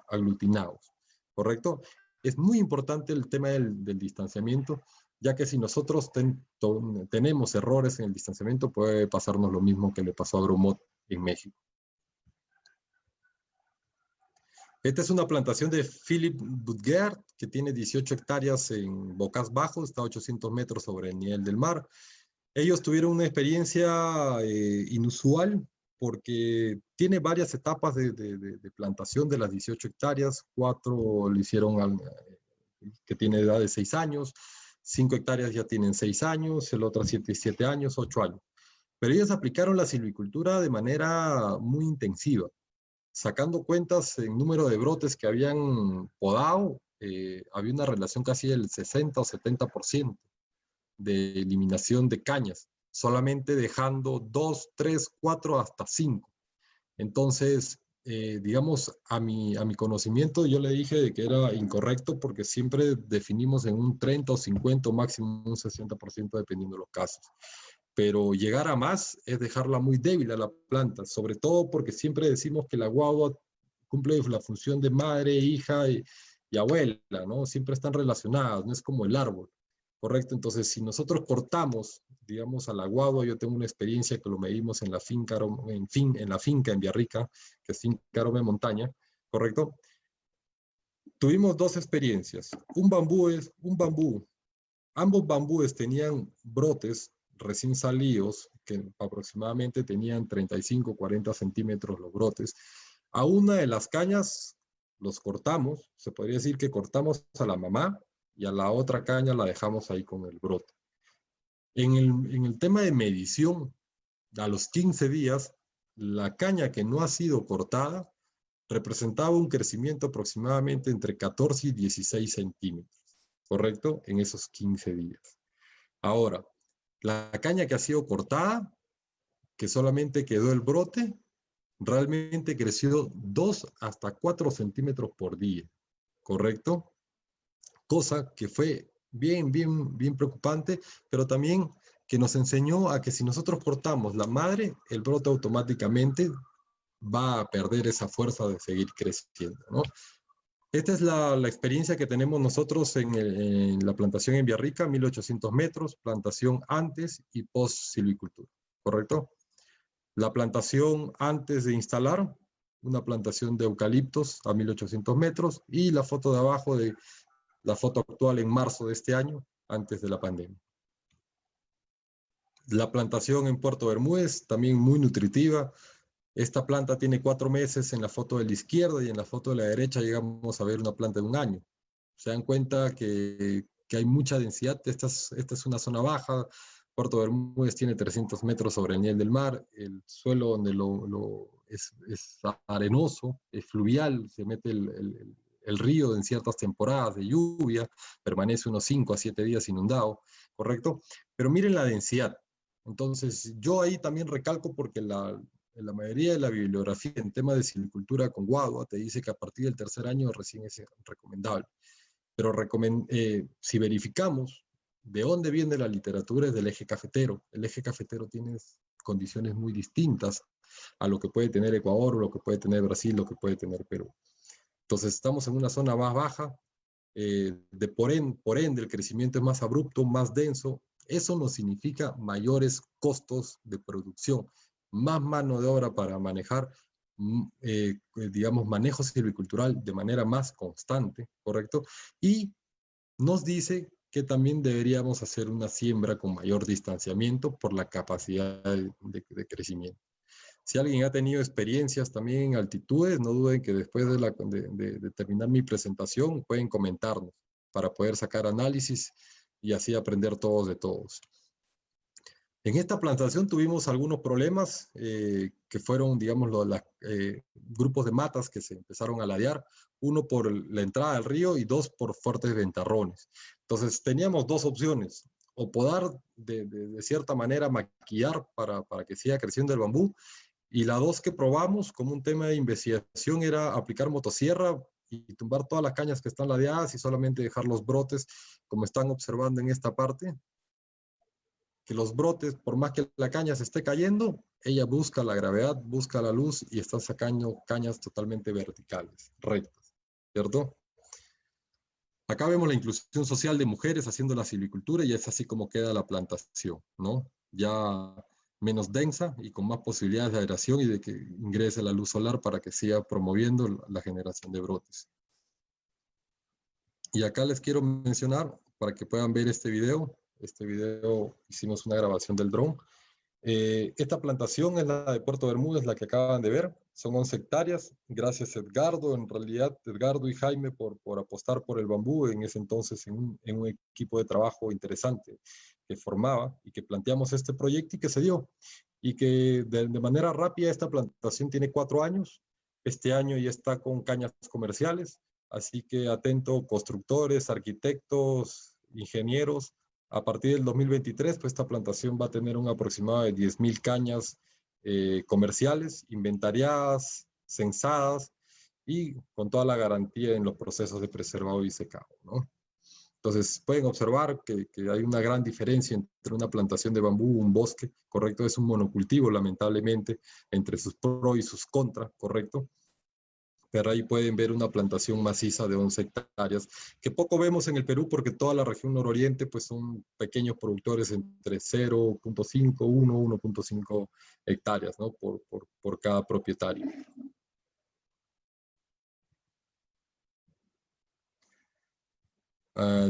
aglutinados, ¿correcto? Es muy importante el tema del distanciamiento, ya que si nosotros tenemos errores en el distanciamiento, puede pasarnos lo mismo que le pasó a Grumot en México. Esta es una plantación de Philip Budgert, que tiene 18 hectáreas en Bocas Bajos, está a 800 metros sobre el nivel del mar. Ellos tuvieron una experiencia inusual porque tiene varias etapas de plantación de las 18 hectáreas. 4 lo hicieron que tiene edad de 6 años, 5 hectáreas ya tienen 6 años, el otro 7 años, 8 años. Pero ellos aplicaron la silvicultura de manera muy intensiva, sacando cuentas en número de brotes que habían podado, había una relación casi del 60 o 70% de eliminación de cañas, solamente dejando 2, 3, 4, hasta 5. Entonces, digamos, a mi conocimiento yo le dije de que era incorrecto porque siempre definimos en un 30 o 50 o máximo un 60% dependiendo de los casos. Pero llegar a más es dejarla muy débil a la planta, sobre todo porque siempre decimos que la guagua cumple la función de madre, hija y abuela, ¿no? Siempre están relacionadas, no es como el árbol, ¿correcto? Entonces, si nosotros cortamos, digamos, a la guagua, yo tengo una experiencia que lo medimos en la finca en Villarrica, que es Finca Aroma de Montaña, ¿correcto? Tuvimos 2 experiencias. Un bambú. Ambos bambúes tenían brotes recién salidos, que aproximadamente tenían 35, 40 centímetros los brotes. A una de las cañas los cortamos, se podría decir que cortamos a la mamá y a la otra caña la dejamos ahí con el brote. En el tema de medición, a los 15 días, la caña que no ha sido cortada representaba un crecimiento aproximadamente entre 14 y 16 centímetros, ¿correcto? En esos 15 días. Ahora, la caña que ha sido cortada, que solamente quedó el brote, realmente creció 2 hasta 4 centímetros por día, ¿correcto? Cosa que fue bien preocupante, pero también que nos enseñó a que si nosotros cortamos la madre, el brote automáticamente va a perder esa fuerza de seguir creciendo, ¿no? Esta es la experiencia que tenemos nosotros en la plantación en Villarrica, 1800 metros, plantación antes y post silvicultura, ¿correcto? La plantación antes de instalar, una plantación de eucaliptos a 1800 metros, y la foto de abajo de la foto actual en marzo de este año, antes de la pandemia. La plantación en Puerto Bermúdez, también muy nutritiva. Esta planta tiene 4 meses en la foto de la izquierda y en la foto de la derecha llegamos a ver una planta de 1 año. Se dan cuenta que hay mucha densidad. Esta es una zona baja. Puerto Bermúdez tiene 300 metros sobre el nivel del mar. El suelo donde es arenoso, es fluvial, se mete el río en ciertas temporadas de lluvia, permanece unos 5 a 7 días inundado, ¿correcto? Pero miren la densidad. Entonces, yo ahí también recalco porque la mayoría de la bibliografía en tema de silvicultura con guadua te dice que a partir del 3er año recién es recomendable. Pero si verificamos de dónde viene la literatura, es del eje cafetero. El eje cafetero tiene condiciones muy distintas a lo que puede tener Ecuador, o lo que puede tener Brasil, lo que puede tener Perú. Entonces estamos en una zona más baja, por ende el crecimiento es más abrupto, más denso, Eso nos significa mayores costos de producción, más mano de obra para manejar, digamos, manejo silvicultural de manera más constante, ¿correcto? Y nos dice que también deberíamos hacer una siembra con mayor distanciamiento por la capacidad de crecimiento. Si alguien ha tenido experiencias también en altitudes, no duden que después de terminar mi presentación pueden comentarnos para poder sacar análisis y así aprender todos de todos. En esta plantación tuvimos algunos problemas que fueron, digamos, los grupos de matas que se empezaron a ladear, uno por la entrada del río y dos por fuertes ventarrones. Entonces teníamos dos opciones, o podar de cierta manera maquillar para que siga creciendo el bambú, y la dos que probamos como un tema de investigación era aplicar motosierra y tumbar todas las cañas que están ladeadas y solamente dejar los brotes, como están observando en esta parte, que los brotes, por más que la caña se esté cayendo, ella busca la gravedad, busca la luz y está sacando cañas totalmente verticales, rectas, ¿cierto? Acá vemos la inclusión social de mujeres haciendo la silvicultura y es así como queda la plantación, ¿no? Ya menos densa y con más posibilidades de aireación y de que ingrese la luz solar para que siga promoviendo la generación de brotes. Y acá les quiero mencionar, para que puedan ver este video hicimos una grabación del dron. Esta plantación es la de Puerto Bermúdez, la que acaban de ver. Son 11 hectáreas. Gracias Edgardo, en realidad Edgardo y Jaime por apostar por el bambú en ese entonces en un equipo de trabajo interesante que formaba y que planteamos este proyecto y que se dio. Y que de manera rápida esta plantación tiene 4 años. Este año ya está con cañas comerciales. Así que atento constructores, arquitectos, ingenieros. A partir del 2023, pues esta plantación va a tener un aproximado de 10.000 cañas comerciales, inventariadas, censadas y con toda la garantía en los procesos de preservado y secado, ¿no? Entonces pueden observar que hay una gran diferencia entre una plantación de bambú, un bosque, correcto, es un monocultivo lamentablemente, entre sus pros y sus contras, correcto. Pero ahí pueden ver una plantación maciza de 11 hectáreas, que poco vemos en el Perú porque toda la región nororiente pues son pequeños productores entre 0.5, 1, 1.5 hectáreas, ¿no? por cada propietario.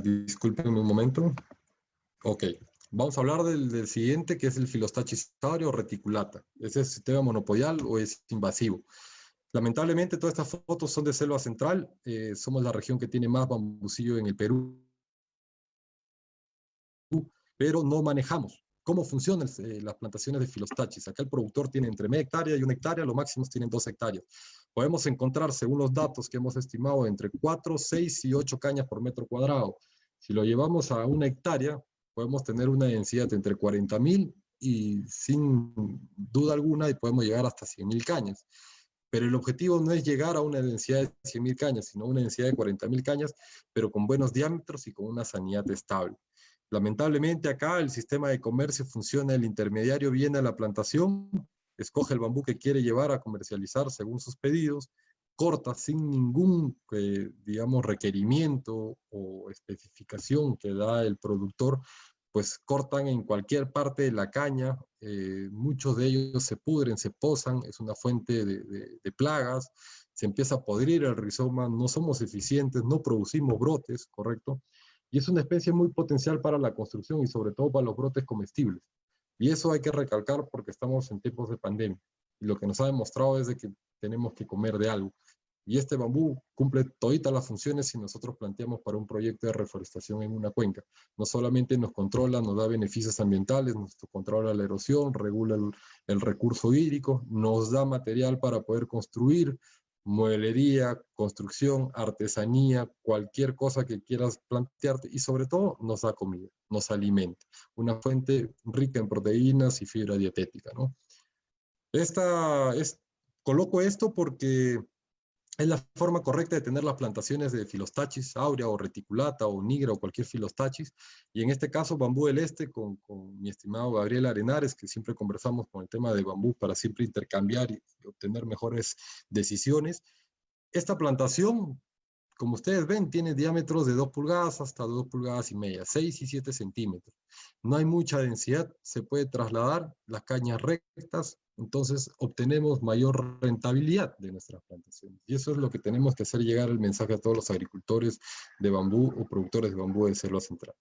Discúlpenme un momento. Ok, vamos a hablar del siguiente, que es el Philostachys aurea o reticulata. ¿Ese es sistema monopodial o es invasivo? Lamentablemente todas estas fotos son de selva central, somos la región que tiene más bambucillo en el Perú, pero no manejamos cómo funcionan las plantaciones de Philostachys. Acá el productor tiene entre media hectárea y 1 hectárea, lo máximo tienen 2 hectáreas. Podemos encontrar, según los datos que hemos estimado, entre 4, 6 y 8 cañas por metro cuadrado. Si lo llevamos a 1 hectárea, podemos tener una densidad entre 40.000 y sin duda alguna, y podemos llegar hasta 100.000 cañas. Pero el objetivo no es llegar a una densidad de 100.000 cañas, sino una densidad de 40.000 cañas, pero con buenos diámetros y con una sanidad estable. Lamentablemente acá el sistema de comercio funciona, el intermediario viene a la plantación, escoge el bambú que quiere llevar a comercializar según sus pedidos, corta sin ningún, digamos, requerimiento o especificación que da el productor, pues cortan en cualquier parte de la caña, muchos de ellos se pudren, se posan, es una fuente de plagas, se empieza a podrir el rizoma, no somos eficientes, no producimos brotes, ¿correcto? Y es una especie muy potencial para la construcción y sobre todo para los brotes comestibles. Y eso hay que recalcar porque estamos en tiempos de pandemia. Y lo que nos ha demostrado es de que tenemos que comer de algo. Y este bambú cumple todas las funciones si nosotros planteamos para un proyecto de reforestación en una cuenca. No solamente nos controla, nos da beneficios ambientales, nos controla la erosión, regula el recurso hídrico, nos da material para poder construir, mueblería, construcción, artesanía, cualquier cosa que quieras plantearte y sobre todo nos da comida, nos alimenta. Una fuente rica en proteínas y fibra dietética, ¿no? Coloco esto porque es la forma correcta de tener las plantaciones de Philostachys aurea o reticulata o nigra o cualquier Philostachys. Y en este caso, Bambú del Este, con mi estimado Gabriel Arenares, que siempre conversamos con el tema de bambú para siempre intercambiar y obtener mejores decisiones. Esta plantación como ustedes ven, tiene diámetros de 2 pulgadas hasta 2 pulgadas y media, 6 y 7 centímetros. No hay mucha densidad, se puede trasladar las cañas rectas, entonces obtenemos mayor rentabilidad de nuestras plantaciones. Y eso es lo que tenemos que hacer llegar el mensaje a todos los agricultores de bambú o productores de bambú de selva central.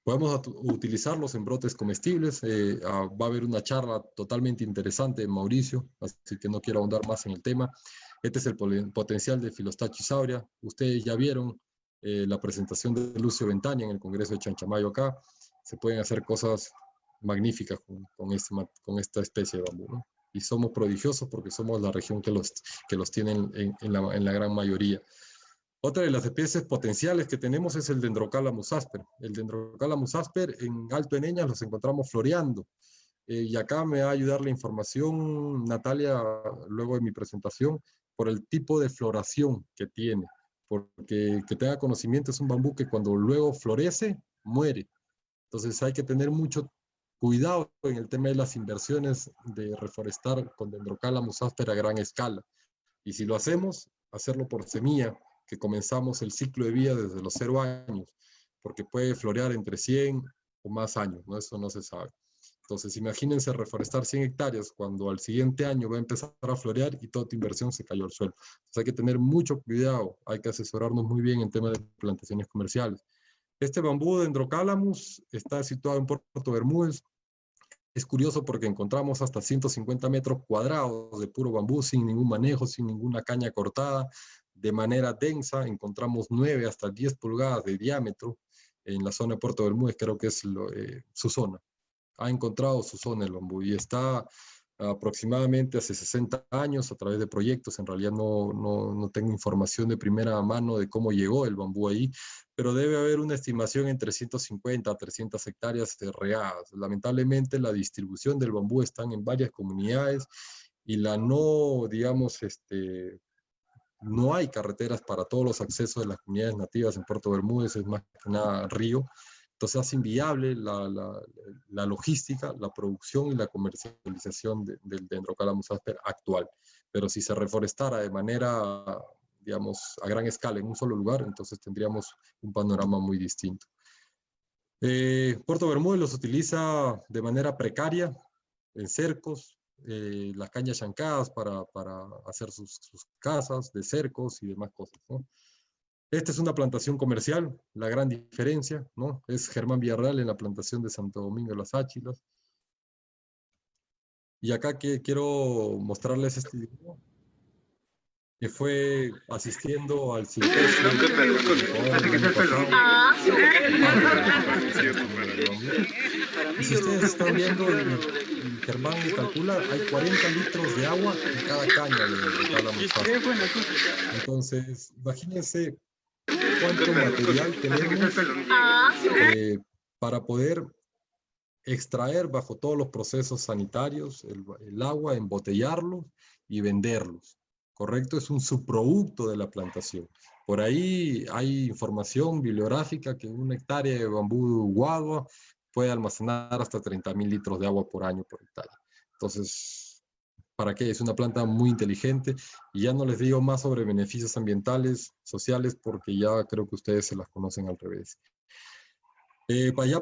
Podemos utilizarlos en brotes comestibles. Va a haber una charla totalmente interesante de Mauricio, así que no quiero ahondar más en el tema. Este es el potencial de Philostachys aurea. Ustedes ya vieron la presentación de Lucio Ventania en el Congreso de Chanchamayo acá. Se pueden hacer cosas magníficas con esta especie de bambú, ¿no? Y somos prodigiosos porque somos la región que los tienen en la gran mayoría. Otra de las especies potenciales que tenemos es el Dendrocalamus asper. El Dendrocalamus asper en Alto Eneñas los encontramos floreando. Y acá me va a ayudar la información, Natalia, luego de mi presentación, por el tipo de floración que tiene. Porque que tenga conocimiento, es un bambú que cuando luego florece, muere. Entonces hay que tener mucho cuidado en el tema de las inversiones de reforestar con Dendrocalamus asper a gran escala. Y si lo hacemos, hacerlo por semilla, que comenzamos el ciclo de vida desde los 0 años, porque puede florear entre 100 o más años, ¿no? Eso no se sabe. Entonces, imagínense reforestar 100 hectáreas cuando al siguiente año va a empezar a florear y toda tu inversión se cayó al suelo. Entonces, hay que tener mucho cuidado, hay que asesorarnos muy bien en temas de plantaciones comerciales. Este bambú Dendrocalamus está situado en Puerto Bermúdez. Es curioso porque encontramos hasta 150 metros cuadrados de puro bambú, sin ningún manejo, sin ninguna caña cortada, de manera densa. Encontramos 9 hasta 10 pulgadas de diámetro en la zona de Puerto Bermúdez, creo que es su zona. Ha encontrado su zona el bambú y está aproximadamente hace 60 años a través de proyectos. En realidad no tengo información de primera mano de cómo llegó el bambú ahí, pero debe haber una estimación entre 150 a 300 hectáreas regadas. Lamentablemente la distribución del bambú está en varias comunidades y no hay carreteras para todos los accesos de las comunidades nativas en Puerto Bermúdez, es más que nada río. Entonces hace inviable la logística, la producción y la comercialización del Dendrocalamus asper actual. Pero si se reforestara de manera, digamos, a gran escala en un solo lugar, entonces tendríamos un panorama muy distinto. Puerto Bermúdez los utiliza de manera precaria, en cercos, las cañas chancadas para hacer sus casas de cercos y demás cosas, ¿no? Esta es una plantación comercial, la gran diferencia, ¿no? Es Germán Villarreal en la plantación de Santo Domingo de las Áchilas. Y acá quiero mostrarles este video, que fue asistiendo al simposio. Y si ustedes están viendo, Germán calcula, hay 40 litros de agua en cada caña de Entonces, imagínense cuánto material tenemos para poder extraer bajo todos los procesos sanitarios el agua, embotellarlos y venderlos, ¿correcto? Es un subproducto de la plantación. Por ahí hay información bibliográfica que una hectárea de bambú guadua puede almacenar hasta 30.000 litros de agua por año por hectárea. Entonces, ¿para qué? Es una planta muy inteligente y ya no les digo más sobre beneficios ambientales, sociales, porque ya creo que ustedes se las conocen al revés.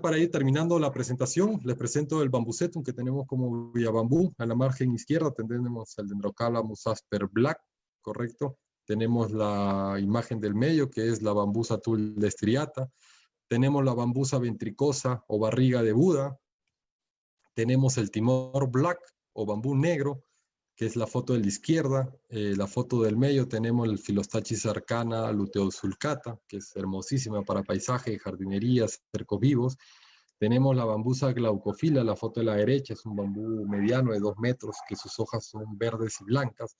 Para ir terminando la presentación, les presento el bambucetum que tenemos como villabambú. A la margen izquierda tendremos el Dendrocalamus asper black, ¿correcto? Tenemos la imagen del medio, que es la bambusa tul striata. Tenemos la bambusa ventricosa o barriga de Buda. Tenemos el timor black o bambú negro, que es la foto de la izquierda. La foto del medio tenemos el Philostachys arcana luteosulcata, que es hermosísima para paisaje, jardinería, cercos vivos. Tenemos la bambusa glaucofila, la foto de la derecha, es un bambú mediano de 2 metros, que sus hojas son verdes y blancas.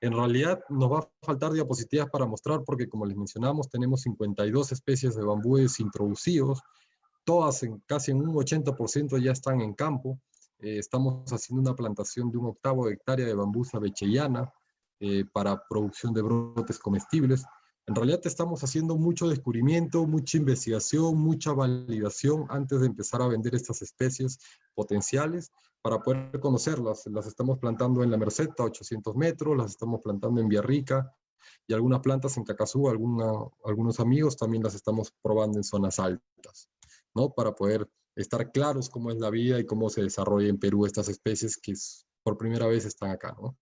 En realidad nos va a faltar diapositivas para mostrar porque, como les mencionamos, tenemos 52 especies de bambúes introducidos, todas casi en un 80% ya están en campo. Estamos haciendo una plantación de 1/8 de hectárea de bambusa becheyana para producción de brotes comestibles. En realidad estamos haciendo mucho descubrimiento, mucha investigación, mucha validación antes de empezar a vender estas especies potenciales para poder conocerlas. Las estamos plantando en La Merced a 800 metros, las estamos plantando en Villarrica y algunas plantas en Cacazú, algunos amigos también las estamos probando en zonas altas, ¿no? Para poder estar claros cómo es la vida y cómo se desarrolla en Perú estas especies que por primera vez están acá, ¿no?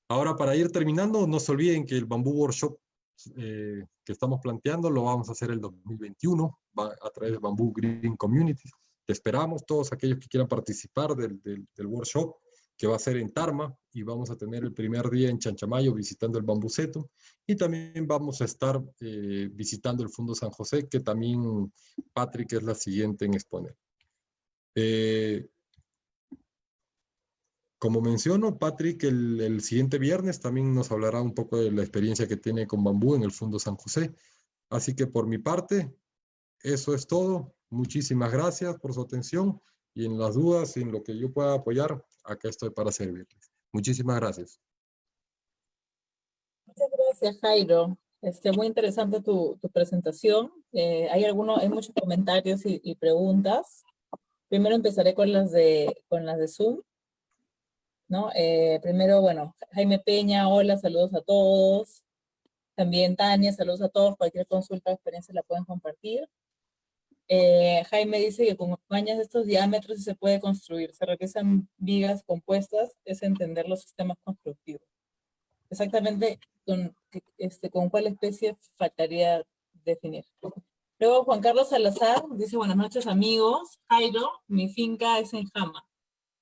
Ahora, para ir terminando, no se olviden que el Bambú Workshop que estamos planteando lo vamos a hacer el 2021 a través de Bambú Green Community. Te esperamos, todos aquellos que quieran participar del workshop, que va a ser en Tarma, y vamos a tener el primer día en Chanchamayo visitando el Bambuceto, y también vamos a estar visitando el Fondo San José, que también Patrick es la siguiente en exponer. Como menciono, Patrick el siguiente viernes también nos hablará un poco de la experiencia que tiene con bambú en el Fondo San José. Así que por mi parte, eso es todo. Muchísimas gracias por su atención y en las dudas, en lo que yo pueda apoyar, acá estoy para servirles. Muchísimas gracias. Muchas gracias, Jairo. Muy interesante tu presentación. Hay muchos comentarios y preguntas. Primero empezaré con las de Zoom, ¿no? Primero, bueno, Jaime Peña, hola, saludos a todos. También Tania, saludos a todos. Cualquier consulta o experiencia la pueden compartir. Jaime dice que con cañas de estos diámetros se puede construir. Se realizan vigas compuestas, es entender los sistemas constructivos. Exactamente con cuál especie faltaría definir. Luego Juan Carlos Salazar dice, buenas noches amigos. Jairo, mi finca es en Jama.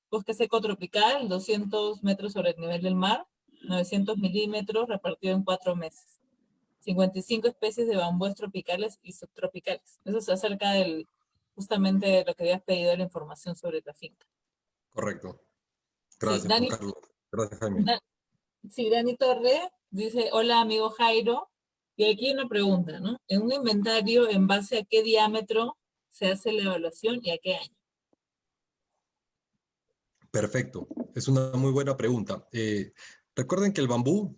Bosque seco tropical, 200 metros sobre el nivel del mar, 900 milímetros repartido en 4 meses. 55 especies de bambúes tropicales y subtropicales. Eso es acerca justamente de lo que habías pedido, la información sobre la finca. Correcto. Sí, Gracias, Juan Carlos. Gracias, Jaime. Sí, Dani Torre dice, hola amigo Jairo. Y aquí hay una pregunta, ¿no? En un inventario, ¿en base a qué diámetro se hace la evaluación y a qué año? Perfecto. Es una muy buena pregunta. Recuerden que el bambú,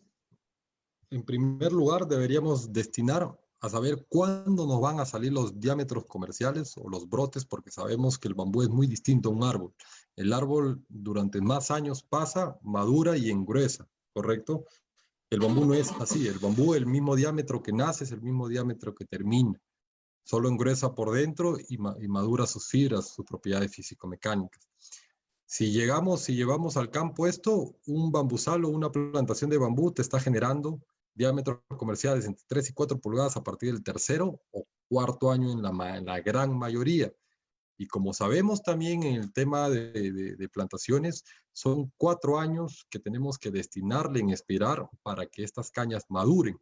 en primer lugar, deberíamos destinar a saber cuándo nos van a salir los diámetros comerciales o los brotes, porque sabemos que el bambú es muy distinto a un árbol. El árbol durante más años pasa, madura y engruesa, ¿correcto? El bambú no es así. El bambú, el mismo diámetro que nace, es el mismo diámetro que termina. Solo engruesa por dentro y madura sus fibras, sus propiedades físico-mecánicas. Si llevamos al campo esto, un bambusal o una plantación de bambú te está generando diámetros comerciales entre 3 y 4 pulgadas a partir del tercero o cuarto año en la gran mayoría. Y como sabemos también en el tema de plantaciones, son 4 años que tenemos que destinarle en esperar para que estas cañas maduren.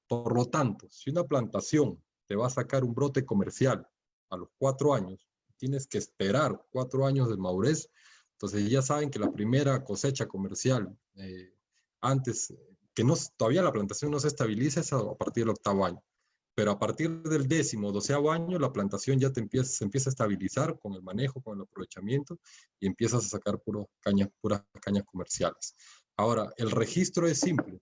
Por lo tanto, si una plantación te va a sacar un brote comercial a los 4 años, tienes que esperar 4 años de madurez. Entonces ya saben que la primera cosecha comercial, antes que todavía la plantación no se estabiliza, es a partir del 8º año. Pero a partir del 10º, 12º año, la plantación ya se empieza a estabilizar con el manejo, con el aprovechamiento, y empiezas a sacar puras cañas comerciales. Ahora, el registro es simple.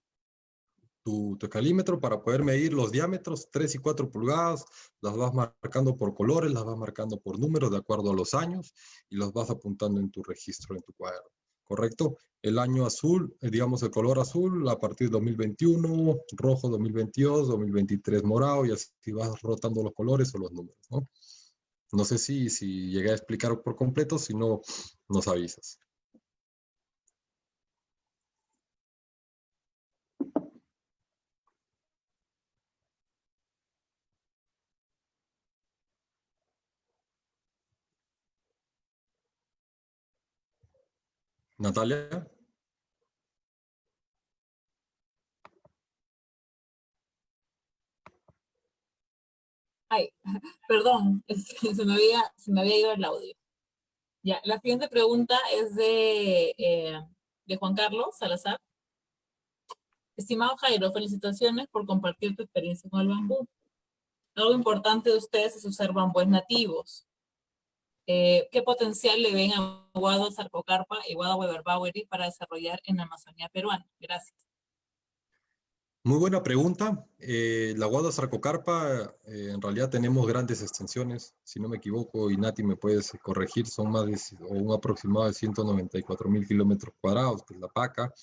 Tu calímetro para poder medir los diámetros, 3 y 4 pulgadas, las vas marcando por colores, las vas marcando por números de acuerdo a los años y los vas apuntando en tu registro, en tu cuaderno, ¿correcto? El año azul, digamos el color azul a partir de 2021, rojo 2022, 2023 morado y así vas rotando los colores o los números, ¿no? No sé si llegué a explicar por completo, si no, nos avisas. Natalia. Ay, perdón, se me había ido el audio. Ya, la siguiente pregunta es de Juan Carlos Salazar. Estimado Jairo, felicitaciones por compartir tu experiencia con el bambú. Algo importante de ustedes es usar bambúes nativos. ¿Qué potencial le ven a Guado Sarcocarpa y Guado Weber-Bowery para desarrollar en la Amazonía peruana? Gracias. Muy buena pregunta. La Guado Sarcocarpa, en realidad tenemos grandes extensiones. Si no me equivoco, y Nati me puedes corregir, son un aproximado de 194.000 kilómetros cuadrados, que es la paca.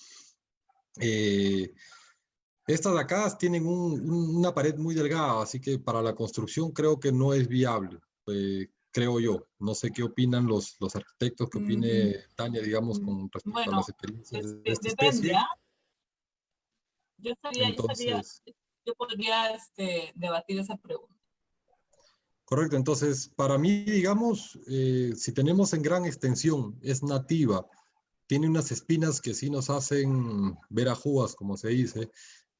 Estas de acá tienen una pared muy delgada, así que para la construcción creo que no es viable, creo yo. No sé qué opinan los arquitectos, qué Mm, opine Tania, digamos, mm, con respecto a las bueno, experiencias de esta depende, especie. ¿ah? Entonces, Yo podría debatir esa pregunta. correcto. Entonces, para mí, digamos, si tenemos en gran extensión, es nativa, tiene unas espinas que sí nos hacen ver ajuas, como se dice.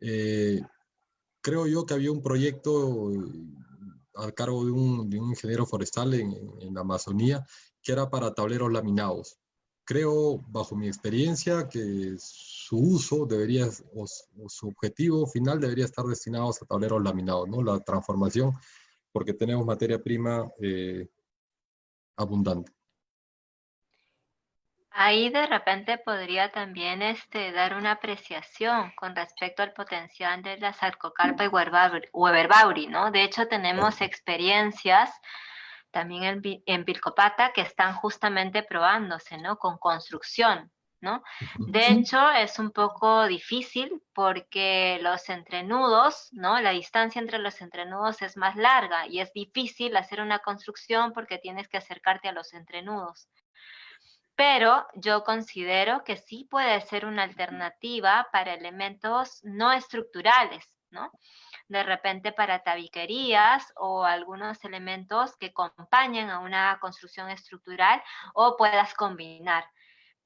eh, Creo yo que había un proyecto a cargo de un ingeniero forestal en la Amazonía que era para tableros laminados. Creo, bajo mi experiencia, que su uso debería, o su objetivo final debería estar destinado a tableros laminados, ¿no? La transformación, porque tenemos materia prima abundante. Ahí de repente podría también dar una apreciación con respecto al potencial de la sarcocarpa y Weberbauri, ¿no? De hecho, tenemos Correcto. experiencias también en Vilcopata que están justamente probándose, ¿no? Con construcción, ¿no? Ujú. De hecho, es un poco difícil porque los entrenudos, ¿no? La distancia entre los entrenudos es más larga y es difícil hacer una construcción porque tienes que acercarte a los entrenudos. Pero yo considero que sí puede ser una alternativa para elementos no estructurales, ¿no? De repente para tabiquerías o algunos elementos que acompañen a una construcción estructural o puedas combinar.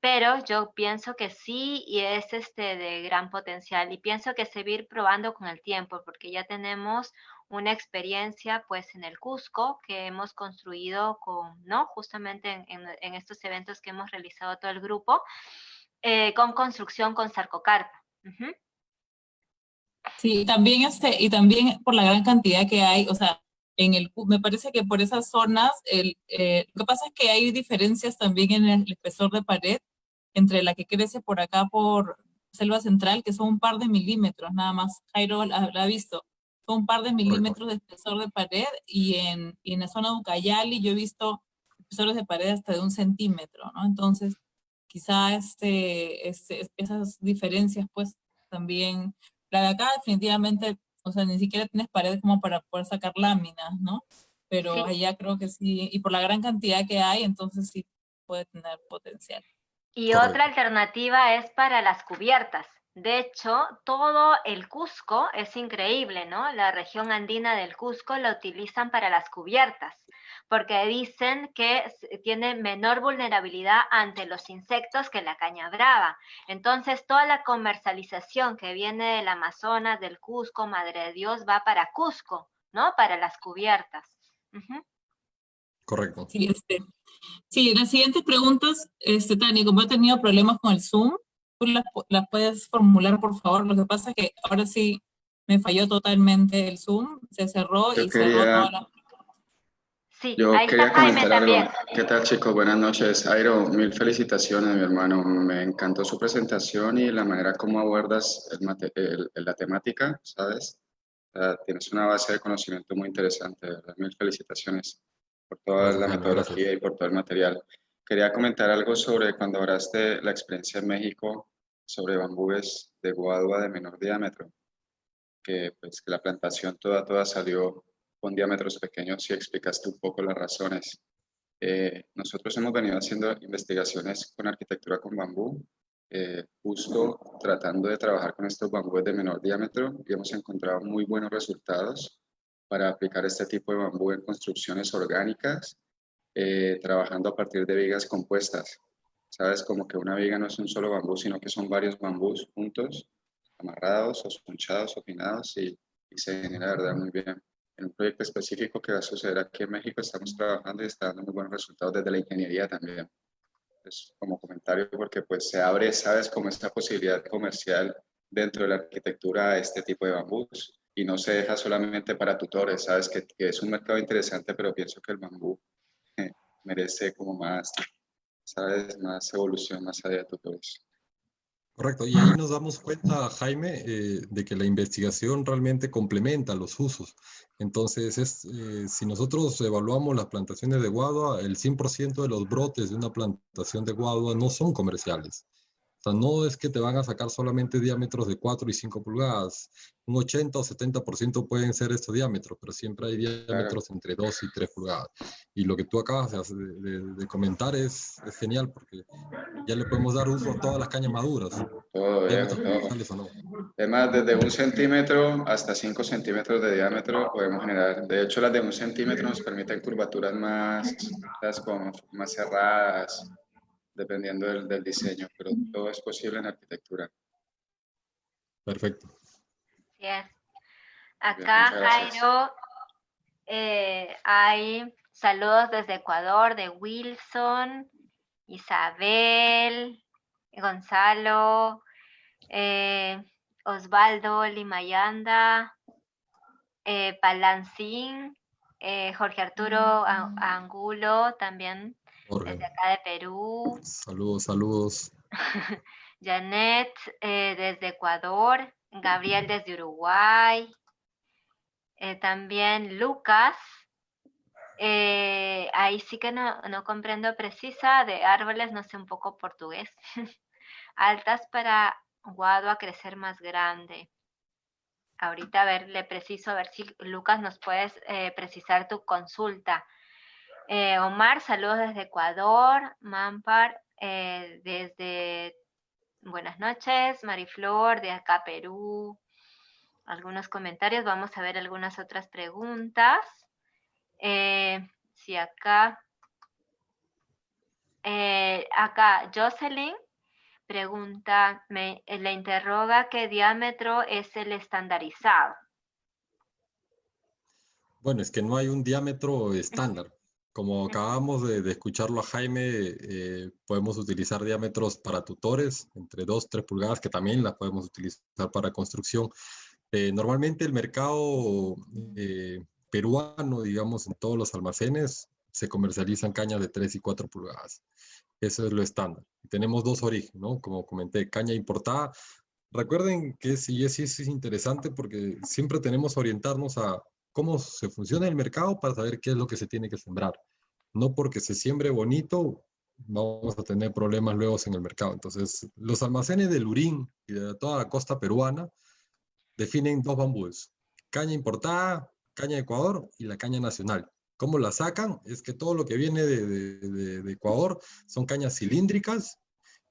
Pero yo pienso que sí y es de gran potencial y pienso que se va a ir probando con el tiempo porque ya tenemos una experiencia pues en el Cusco que hemos construido con, ¿no? Justamente en estos eventos que hemos realizado todo el grupo, con construcción con sarcocarpa. Uh-huh. Sí, también y también por la gran cantidad que hay, o sea, me parece que por esas zonas, lo que pasa es que hay diferencias también en el espesor de pared entre la que crece por acá por Selva Central, que son un par de milímetros, nada más. Jairo la ha visto, son un par de Correcto. milímetros de espesor de pared, y en la zona de Ucayali yo he visto espesores de pared hasta de 1 centímetro, ¿no? Entonces, quizá esas diferencias, pues, también la de acá definitivamente, o sea, ni siquiera tienes pared como para poder sacar láminas, ¿no? Pero Sí. allá creo que sí, y por la gran cantidad que hay, entonces sí puede tener potencial. Y otra Correcto. alternativa es para las cubiertas. De hecho, todo el Cusco es increíble, ¿no? La región andina del Cusco la utilizan para las cubiertas, porque dicen que tiene menor vulnerabilidad ante los insectos que la caña brava. Entonces, toda la comercialización que viene del Amazonas, del Cusco, Madre de Dios, va para Cusco, ¿no? Para las cubiertas. Uh-huh. Correcto. Sí, sí, las siguientes preguntas, Tania, como he tenido problemas con el Zoom, tú las puedes formular, por favor. Lo que pasa es que ahora sí me falló totalmente el Zoom, se cerró Yo y cerró quería, todas las... Sí, yo ahí está quería Jaime comentar algo. también. ¿Qué tal, chicos? Buenas noches. Airo, mil felicitaciones, mi hermano. Me encantó su presentación y la manera como abordas la temática, ¿sabes? Tienes una base de conocimiento muy interesante, de ¿verdad? Mil felicitaciones por toda Gracias, la Jaime, gracias. metodología y por todo el material. Quería comentar algo sobre cuando hablaste la experiencia en México sobre bambúes de guadua de menor diámetro, que, pues, que la plantación toda salió con diámetros pequeños y explicaste un poco las razones. Nosotros hemos venido haciendo investigaciones con arquitectura con bambú, justo tratando de trabajar con estos bambúes de menor diámetro y hemos encontrado muy buenos resultados para aplicar este tipo de bambú en construcciones orgánicas, trabajando a partir de vigas compuestas. Sabes, como que una viga no es un solo bambú, sino que son varios bambús juntos, amarrados o sunchados o pinados y se genera, la verdad, muy bien. En un proyecto específico que va a suceder aquí en México estamos trabajando y está dando muy buenos resultados desde la ingeniería también. Es como comentario porque pues se abre, sabes, como esta posibilidad comercial dentro de la arquitectura a este tipo de bambús y no se deja solamente para tutores, sabes que es un mercado interesante, pero pienso que el bambú merece como más, sabes, más evolución más allá de tutores. Correcto, y ahí nos damos cuenta, Jaime, de que la investigación realmente complementa los usos. Entonces, si nosotros evaluamos las plantaciones de guadua, el 100% de los brotes de una plantación de guadua no son comerciales. O sea, no es que te van a sacar solamente diámetros de 4 y 5 pulgadas. Un 80 o 70% pueden ser estos diámetros, pero siempre hay diámetros entre 2 y 3 pulgadas. Y lo que tú acabas de comentar es genial, porque ya le podemos dar uso a todas las cañas maduras, Todo, diámetros todo. comerciales o no. Además, desde 1 centímetro hasta 5 centímetros de diámetro podemos generar. De hecho, las de 1 centímetro nos permiten curvaturas más cerradas, dependiendo del diseño, pero todo es posible en arquitectura. Perfecto. Así es. Bien, Acá, muchas gracias. Jairo, hay saludos desde Ecuador de Wilson, Isabel, Gonzalo, Osvaldo Limayanda, Palancín, Jorge Arturo Angulo también Jorge. desde acá de Perú. Saludos, saludos. Janet desde Ecuador, Gabriel desde Uruguay, también Lucas, ahí sí que no comprendo precisa, de árboles, no sé un poco portugués, altas para guado a crecer más grande. Ahorita a ver, le preciso, a ver si Lucas nos puedes precisar tu consulta. Omar, saludos desde Ecuador, Mampar desde... Buenas noches, Mariflor, de acá Perú. Algunos comentarios, vamos a ver algunas otras preguntas. Sí, acá. Acá, Jocelyn pregunta, le interroga qué diámetro es el estandarizado. Bueno, es que no hay un diámetro estándar. Como acabamos de escucharlo a Jaime, podemos utilizar diámetros para tutores, entre 2, 3 pulgadas, que también las podemos utilizar para construcción. Normalmente el mercado peruano, digamos, en todos los almacenes, se comercializan cañas de 3 y 4 pulgadas. Eso es lo estándar. Tenemos dos orígenes, ¿no? Como comenté, caña importada. Recuerden que sí es interesante porque siempre tenemos que orientarnos a cómo se funciona el mercado para saber qué es lo que se tiene que sembrar. No porque se siembre bonito, vamos a tener problemas luego en el mercado. Entonces, los almacenes de Lurín y de toda la costa peruana definen dos bambúes: caña importada, caña de Ecuador y la caña nacional. ¿Cómo la sacan? Es que todo lo que viene de Ecuador son cañas cilíndricas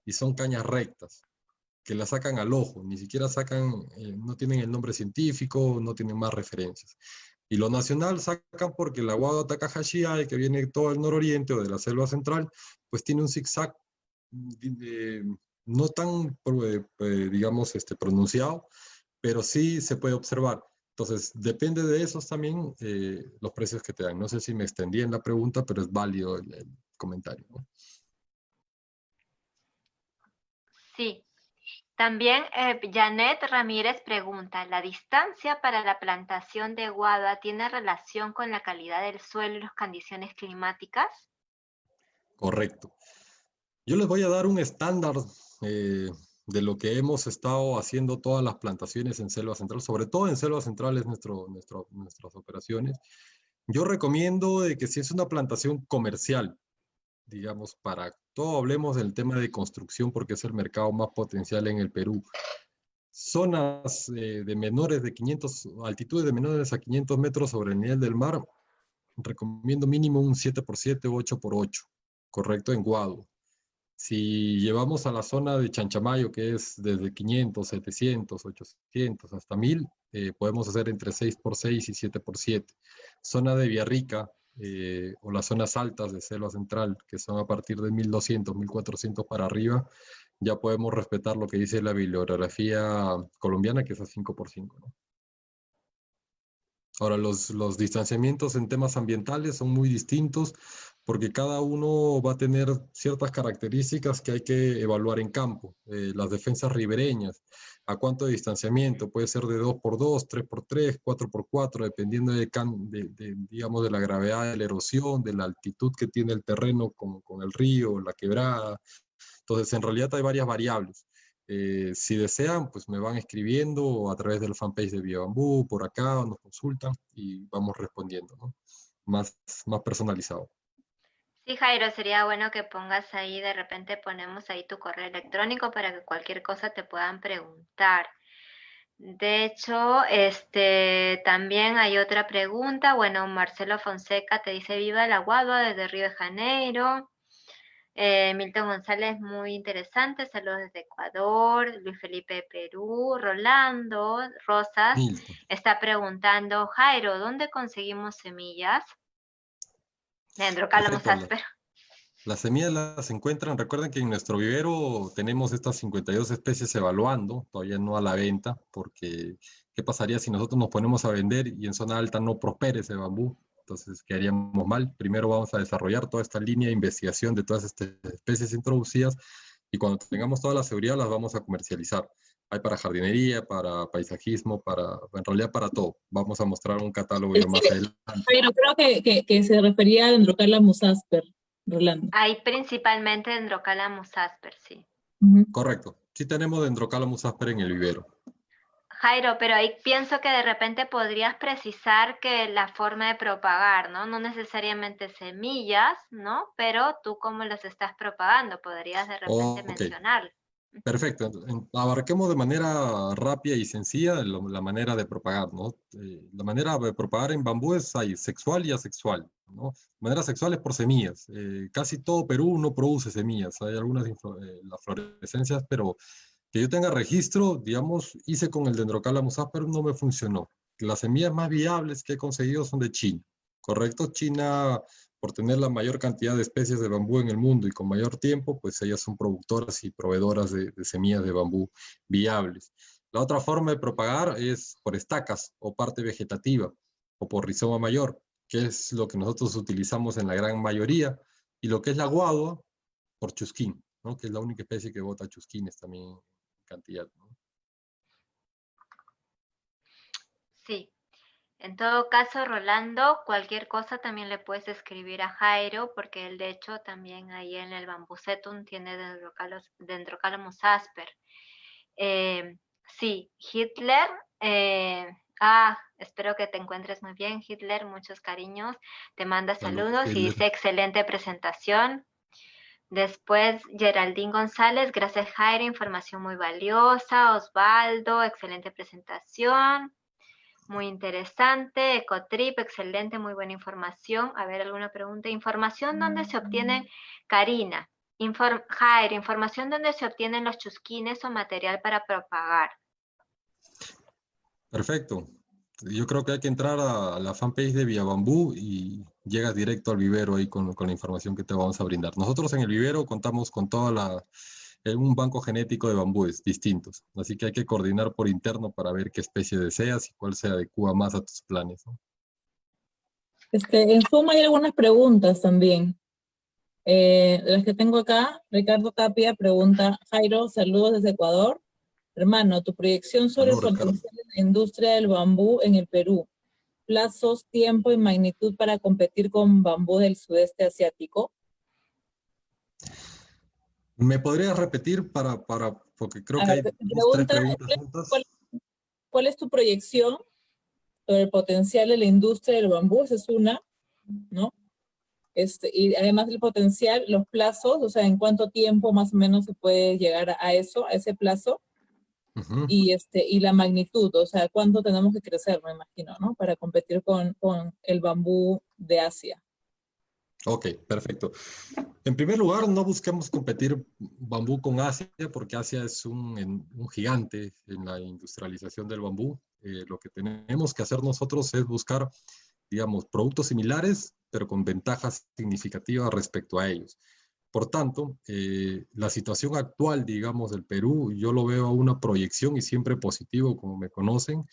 y son cañas rectas, que la sacan al ojo, ni siquiera sacan, no tienen el nombre científico, no tienen más referencias. Y lo nacional sacan porque el aguado Takahashi, que viene de todo el nororiente o de la selva central, pues tiene un zigzag no tan, digamos, pronunciado, pero sí se puede observar. Entonces, depende de esos también los precios que te dan. No sé si me extendí en la pregunta, pero es válido el comentario, ¿no? Sí. También Janet Ramírez pregunta, ¿la distancia para la plantación de guada tiene relación con la calidad del suelo y las condiciones climáticas? Correcto. Yo les voy a dar un estándar de lo que hemos estado haciendo todas las plantaciones en Selva Central, sobre todo en Selva Central es nuestras operaciones. Yo recomiendo que si es una plantación comercial, digamos, para todo hablemos del tema de construcción porque es el mercado más potencial en el Perú. Zonas de menores de 500, altitudes de menores a 500 metros sobre el nivel del mar, recomiendo mínimo un 7x7 o 8x8, correcto, en guado. Si llevamos a la zona de Chanchamayo, que es desde 500, 700, 800 hasta 1000, podemos hacer entre 6x6 y 7x7. Zona de Villarrica o las zonas altas de Selva Central, que son a partir de 1200, 1400 para arriba, ya podemos respetar lo que dice la bibliografía colombiana, que es a 5x5, ¿no? Ahora, los distanciamientos en temas ambientales son muy distintos porque cada uno va a tener ciertas características que hay que evaluar en campo. Las defensas ribereñas, ¿a cuánto de distanciamiento? Puede ser de 2x2, 3x3, 4x4, dependiendo digamos, de la gravedad de la erosión, de la altitud que tiene el terreno con el río, la quebrada. Entonces, en realidad hay varias variables. Si desean, pues me van escribiendo a través del fanpage de Biobambú, por acá, nos consultan y vamos respondiendo, ¿no? Más personalizado. Sí, Jairo, sería bueno que pongas ahí, de repente ponemos ahí tu correo electrónico para que cualquier cosa te puedan preguntar. De hecho, también hay otra pregunta. Bueno, Marcelo Fonseca te dice viva la guadua desde Río de Janeiro. Milton González, muy interesante, saludos desde Ecuador. Luis Felipe de Perú. Rolando Rosas Milton. está preguntando, Jairo, ¿dónde conseguimos semillas? De Androcalamus Perfecto. áspero. Las semillas las encuentran, recuerden que en nuestro vivero tenemos estas 52 especies evaluando, todavía no a la venta, porque ¿qué pasaría si nosotros nos ponemos a vender y en zona alta no prospere ese bambú? Entonces quedaríamos mal. Primero vamos a desarrollar toda esta línea de investigación de todas estas especies introducidas y cuando tengamos toda la seguridad las vamos a comercializar. Hay para jardinería, para paisajismo, en realidad para todo. Vamos a mostrar un catálogo ya más adelante. Pero creo que se refería a Dendrocalamus asper, Rolando. Hay principalmente Dendrocalamus asper, sí. Correcto. Sí tenemos Dendrocalamus asper en el vivero. Jairo, pero ahí pienso que de repente podrías precisar que la forma de propagar, ¿no? No necesariamente semillas, ¿no? Pero tú cómo las estás propagando, podrías de repente mencionar. Perfecto. Abarquemos de manera rápida y sencilla la manera de propagar, ¿no? La manera de propagar en bambú hay sexual y asexual, ¿no? De manera sexual es por semillas. Casi todo Perú no produce semillas. Hay algunas las florescencias, pero que yo tenga registro, digamos, hice con el Dendrocalamus asper, no me funcionó. Las semillas más viables que he conseguido son de China, ¿correcto? China, por tener la mayor cantidad de especies de bambú en el mundo y con mayor tiempo, pues ellas son productoras y proveedoras de semillas de bambú viables. La otra forma de propagar es por estacas o parte vegetativa o por rizoma mayor, que es lo que nosotros utilizamos en la gran mayoría, y lo que es la guadua, por chusquín, ¿no? Que es la única especie que bota chusquines también en cantidad, ¿no? Sí. En todo caso, Rolando, cualquier cosa también le puedes escribir a Jairo, porque él de hecho también ahí en el Bambucetum tiene Dendrocalamus asper. Sí, Hitler, espero que te encuentres muy bien, Hitler, muchos cariños, te manda saludos y dice excelente presentación. Después, Geraldine González, gracias Jairo, información muy valiosa. Osvaldo, excelente presentación. Muy interesante. Ecotrip, excelente, muy buena información. A ver, ¿alguna pregunta? Información donde se obtienen, Karina. Jairo, información donde se obtienen los chusquines o material para propagar. Perfecto. Yo creo que hay que entrar a la fanpage de Vía Bambú y llegas directo al vivero ahí con la información que te vamos a brindar. Nosotros en el vivero contamos con un banco genético de bambúes distintos, así que hay que coordinar por interno para ver qué especie deseas y cuál se adecua más a tus planes, ¿no? En Zoom hay algunas preguntas también. Las que tengo acá, Ricardo Tapia pregunta, Jairo, saludos desde Ecuador. Hermano, tu proyección sobre el potencial de la industria del bambú en el Perú. Plazos, tiempo y magnitud para competir con bambú del sudeste asiático. ¿Me podrías repetir porque creo que hay tres preguntas juntas? ¿Cuál es tu proyección sobre el potencial de la industria del bambú? Esa es una, ¿no? Y además del potencial, los plazos, o sea, en cuánto tiempo más o menos se puede llegar a eso, a ese plazo. Y la magnitud, o sea, cuánto tenemos que crecer, me imagino, ¿no? Para competir con el bambú de Asia. Ok, perfecto. En primer lugar, no busquemos competir bambú con Asia, porque Asia es un gigante en la industrialización del bambú. Lo que tenemos que hacer nosotros es buscar, digamos, productos similares, pero con ventajas significativas respecto a ellos. Por tanto, la situación actual, digamos, del Perú, yo lo veo a una proyección y siempre positivo, como me conocen.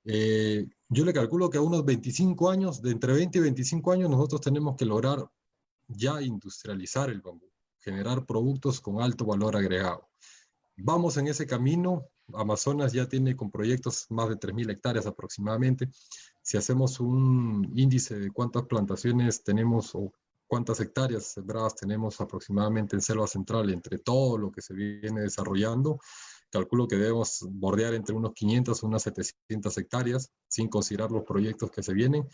Yo le calculo que a unos 25 años, de entre 20 y 25 años, nosotros tenemos que lograr ya industrializar el bambú, generar productos con alto valor agregado. Vamos en ese camino. Amazonas ya tiene con proyectos más de 3.000 hectáreas aproximadamente. Si hacemos un índice de cuántas plantaciones tenemos o cuántas hectáreas sembradas tenemos aproximadamente en Selva Central, entre todo lo que se viene desarrollando, calculo que debemos bordear entre unos 500 o unas 700 hectáreas, sin considerar los proyectos que se vienen.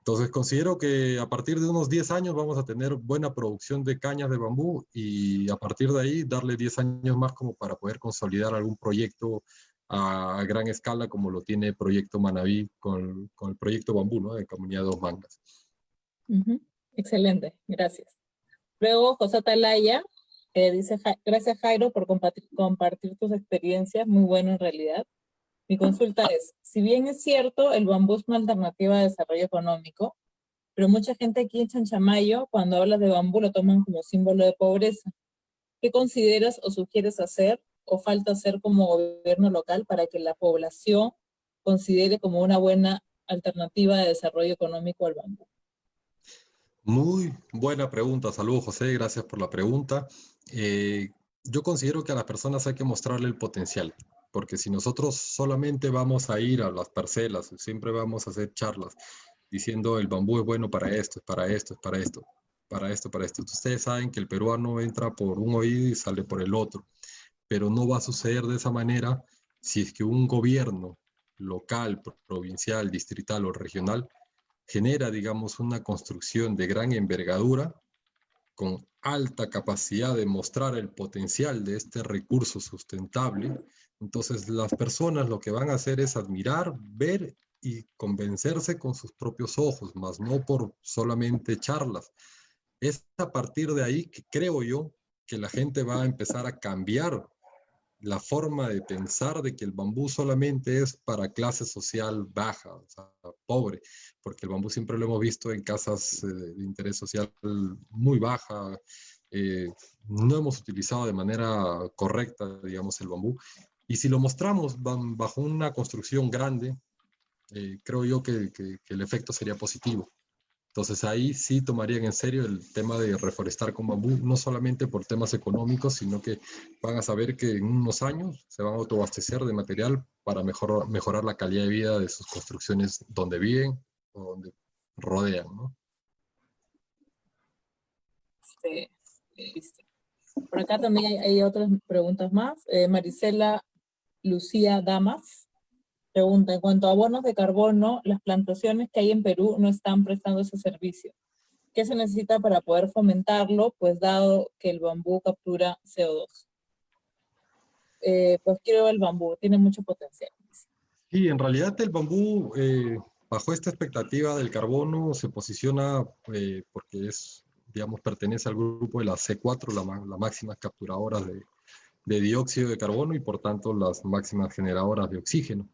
Entonces considero que a partir de unos 10 años vamos a tener buena producción de cañas de bambú y a partir de ahí darle 10 años más como para poder consolidar algún proyecto a gran escala como lo tiene Proyecto Manabí con el Proyecto Bambú, ¿no? De Comunidad Dos Mangas. Excelente, gracias. Luego José Atalaya dice, gracias Jairo por compartir tus experiencias, muy bueno en realidad. Mi consulta es, si bien es cierto, el bambú es una alternativa de desarrollo económico, pero mucha gente aquí en Chanchamayo, cuando hablas de bambú, lo toman como símbolo de pobreza. ¿Qué consideras o sugieres hacer o falta hacer como gobierno local para que la población considere como una buena alternativa de desarrollo económico al bambú? Muy buena pregunta. Saludos, José. Gracias por la pregunta. Yo considero que a las personas hay que mostrarle el potencial, porque si nosotros solamente vamos a ir a las parcelas, siempre vamos a hacer charlas diciendo el bambú es bueno para esto, es para esto, es para esto, para esto, para esto. Ustedes saben que el peruano entra por un oído y sale por el otro, pero no va a suceder de esa manera si es que un gobierno local, provincial, distrital o regional genera, digamos, una construcción de gran envergadura con alta capacidad de mostrar el potencial de este recurso sustentable. Entonces las personas lo que van a hacer es admirar, ver y convencerse con sus propios ojos, más no por solamente charlas. Es a partir de ahí que creo yo que la gente va a empezar a cambiar la forma de pensar de que el bambú solamente es para clase social baja, o sea, pobre, porque el bambú siempre lo hemos visto en casas de interés social muy baja, no hemos utilizado de manera correcta, digamos, el bambú, y si lo mostramos bajo una construcción grande, creo yo que el efecto sería positivo. Entonces ahí sí tomarían en serio el tema de reforestar con bambú, no solamente por temas económicos, sino que van a saber que en unos años se van a autoabastecer de material para mejorar la calidad de vida de sus construcciones donde viven o donde rodean, ¿no? Listo. Por acá también hay otras preguntas más. Marisela Lucía Damas pregunta, en cuanto a abonos de carbono, las plantaciones que hay en Perú no están prestando ese servicio. ¿Qué se necesita para poder fomentarlo? Pues dado que el bambú captura CO2. Pues quiero el bambú, tiene mucho potencial. Sí, en realidad el bambú, bajo esta expectativa del carbono, se posiciona porque es, digamos, pertenece al grupo de la C4, la máxima capturadora de dióxido de carbono y por tanto las máximas generadoras de oxígeno.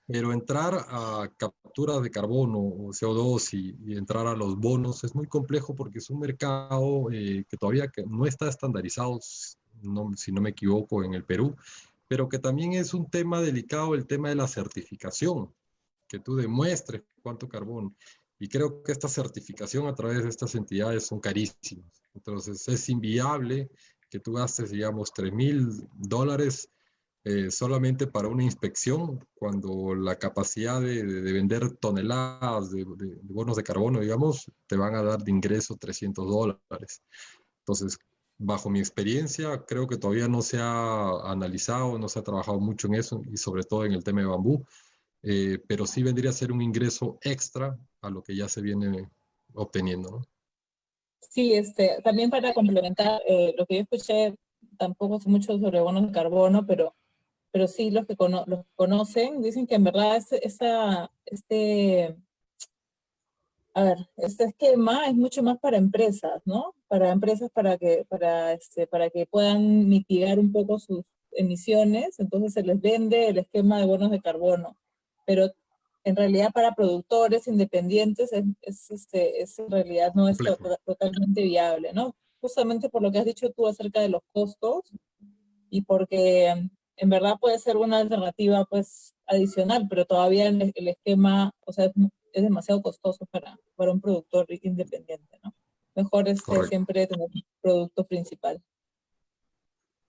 Pero entrar a capturas de carbono o CO2 y entrar a los bonos es muy complejo porque es un mercado que todavía no está estandarizado, si no me equivoco, en el Perú, pero que también es un tema delicado el tema de la certificación, que tú demuestres cuánto carbono. Y creo que esta certificación a través de estas entidades son carísimas. Entonces es inviable que tú gastes, digamos, $3,000 solamente para una inspección, cuando la capacidad de vender toneladas de bonos de carbono, digamos, te van a dar de ingreso $300. Entonces, bajo mi experiencia, creo que todavía no se ha analizado, no se ha trabajado mucho en eso, y sobre todo en el tema de bambú, pero sí vendría a ser un ingreso extra a lo que ya se viene obteniendo, ¿no? Sí, también para complementar, lo que yo escuché, tampoco sé mucho sobre bonos de carbono, pero sí los que los conocen dicen que en verdad este esquema es mucho más para empresas, ¿no? Para empresas para que puedan mitigar un poco sus emisiones, entonces se les vende el esquema de bonos de carbono, pero en realidad para productores independientes en realidad no es totalmente viable, ¿no? Justamente por lo que has dicho tú acerca de los costos y porque en verdad puede ser una alternativa pues adicional, pero todavía el esquema, o sea, es demasiado costoso para un productor independiente, ¿no? Mejor siempre tener un producto principal.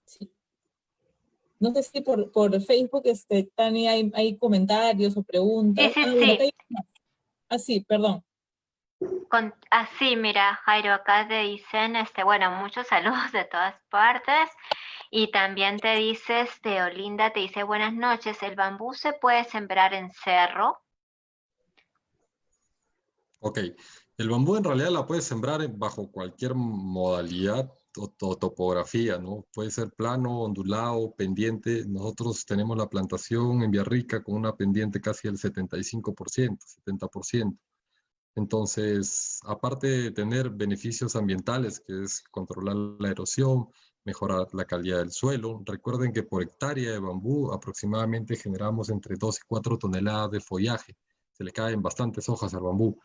Sí. No sé si por Facebook, Tania, hay comentarios o preguntas. Sí, Bueno, acá sí. hay más. Sí, perdón. Así, mira, Jairo, acá te dicen, bueno, muchos saludos de todas partes. Y también te dice, Olinda te dice, buenas noches, ¿el bambú se puede sembrar en cerro? Ok, el bambú en realidad la puedes sembrar bajo cualquier modalidad o topografía, ¿no? Puede ser plano, ondulado, pendiente. Nosotros tenemos la plantación en Villarrica con una pendiente casi del 75%, 70%. Entonces, aparte de tener beneficios ambientales, que es controlar la erosión, mejorar la calidad del suelo, recuerden que por hectárea de bambú aproximadamente generamos entre 2 y 4 toneladas de follaje. Se le caen bastantes hojas al bambú,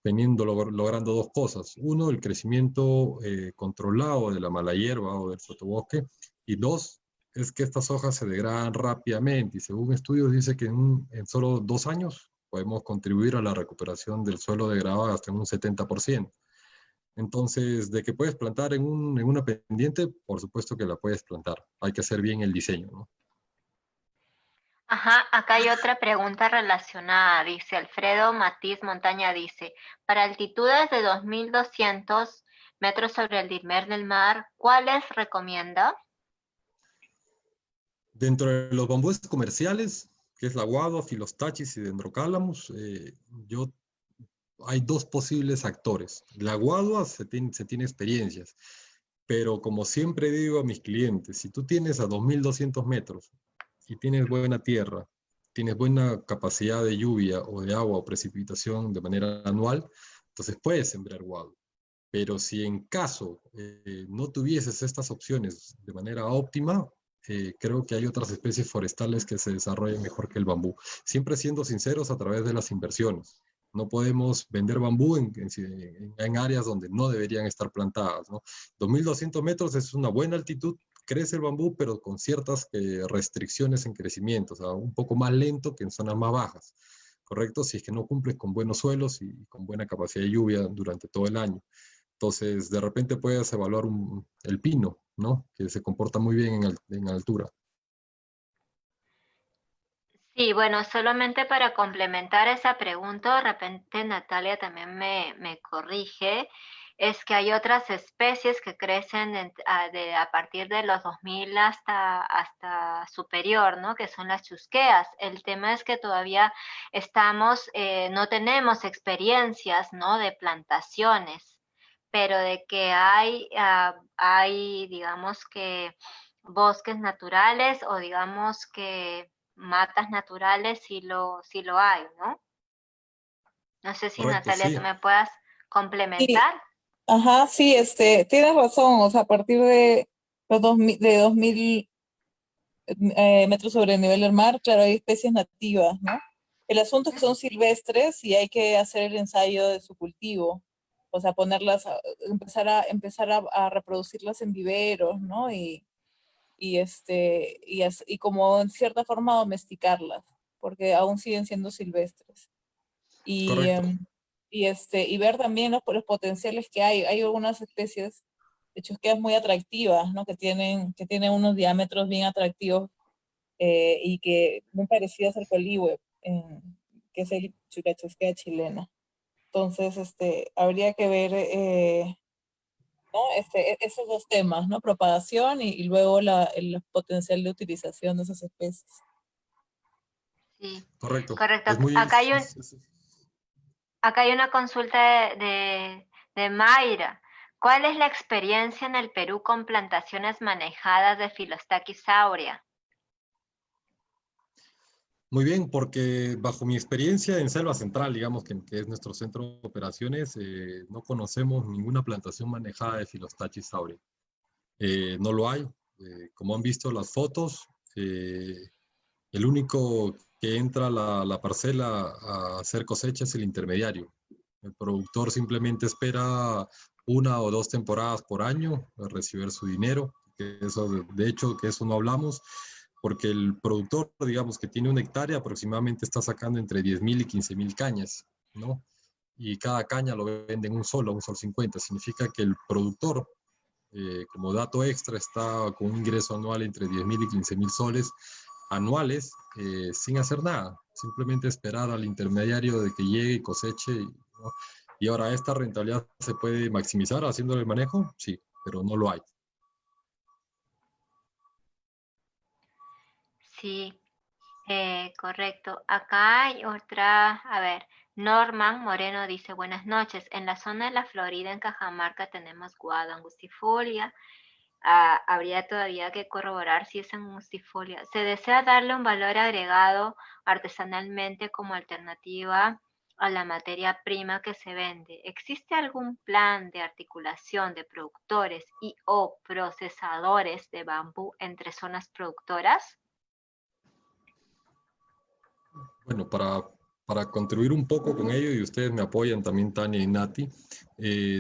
logrando dos cosas. Uno, el crecimiento controlado de la mala hierba o del sotobosque. Y dos, es que estas hojas se degradan rápidamente. Y según estudios dice que en solo 2 años podemos contribuir a la recuperación del suelo degradado hasta en un 70%. Entonces, de que puedes plantar en una pendiente, por supuesto que la puedes plantar. Hay que hacer bien el diseño, ¿no? Ajá, acá hay otra pregunta relacionada. Dice Alfredo Matiz Montaña, dice, para altitudes de 2.200 metros sobre el nivel del mar, ¿cuáles recomienda? Dentro de los bambúes comerciales, que es la guadua, Philostachys y Dendrocalamus, hay dos posibles actores. La guadua se tiene experiencias, pero como siempre digo a mis clientes, si tú tienes a 2.200 metros y tienes buena tierra, tienes buena capacidad de lluvia o de agua o precipitación de manera anual, entonces puedes sembrar guadua. Pero si en caso no tuvieses estas opciones de manera óptima, creo que hay otras especies forestales que se desarrollan mejor que el bambú. Siempre siendo sinceros a través de las inversiones. No podemos vender bambú en áreas donde no deberían estar plantadas, ¿no? 2.200 metros es una buena altitud, crece el bambú, pero con ciertas restricciones en crecimiento, o sea, un poco más lento que en zonas más bajas, ¿correcto? Si es que no cumples con buenos suelos y con buena capacidad de lluvia durante todo el año. Entonces, de repente puedes evaluar el pino, ¿no? Que se comporta muy bien en altura. Sí, bueno, solamente para complementar esa pregunta, de repente Natalia también me corrige, es que hay otras especies que crecen a partir de los 2.000 hasta superior, ¿no? Que son las chusqueas. El tema es que todavía no tenemos experiencias, ¿no? De plantaciones, pero de que hay, digamos que bosques naturales o digamos que matas naturales sí lo hay, ¿no? No sé si Correcto, Natalia tú sí. me puedas Sí, complementar. ajá, sí, tienes razón, o sea, a partir de los 2.000 metros sobre el nivel del mar, claro, hay especies nativas, ¿no? El asunto es que son silvestres y hay que hacer el ensayo de su cultivo, o sea, empezar a reproducirlas en viveros, ¿no? Y como en cierta forma domesticarlas, porque aún siguen siendo silvestres. Y, Correcto. y ver también los potenciales que hay. Hay algunas especies de chusqueas muy atractivas, ¿no? Que tienen unos diámetros bien atractivos y que muy parecidos al colihue, que es la chusquea chilena. Entonces, habría que ver, ¿no? Esos dos temas, ¿no? Propagación y luego el potencial de utilización de esas especies. Sí, Correcto. correcto. Es muy... Acá hay una consulta de Mayra. ¿Cuál es la experiencia en el Perú con plantaciones manejadas de Philostachys aurea? Muy bien, porque bajo mi experiencia en Selva Central, digamos que es nuestro centro de operaciones, no conocemos ninguna plantación manejada de Philostachys aurea. No lo hay. Como han visto las fotos, el único que entra a la parcela a hacer cosecha es el intermediario. El productor simplemente espera 1 o 2 temporadas por año a recibir su dinero. Que eso, de hecho, que eso no hablamos, porque el productor, digamos, que tiene 1 hectárea, aproximadamente está sacando entre 10.000 y 15.000 cañas, ¿no? Y cada caña lo vende en un sol 50. Significa que el productor, como dato extra, está con un ingreso anual entre 10.000 y 15.000 soles anuales, sin hacer nada, simplemente esperar al intermediario de que llegue y coseche, ¿no? Y ahora, ¿esta rentabilidad se puede maximizar haciendo el manejo? Sí, pero no lo hay. Sí. Correcto. Acá hay otra, a ver, Norman Moreno dice, buenas noches. En la zona de la Florida, en Cajamarca, tenemos guado angustifolia. Habría todavía que corroborar si es angustifolia. Se desea darle un valor agregado artesanalmente como alternativa a la materia prima que se vende. ¿Existe algún plan de articulación de productores y o procesadores de bambú entre zonas productoras? Bueno, para contribuir un poco con ello, y ustedes me apoyan también, Tania y Nati,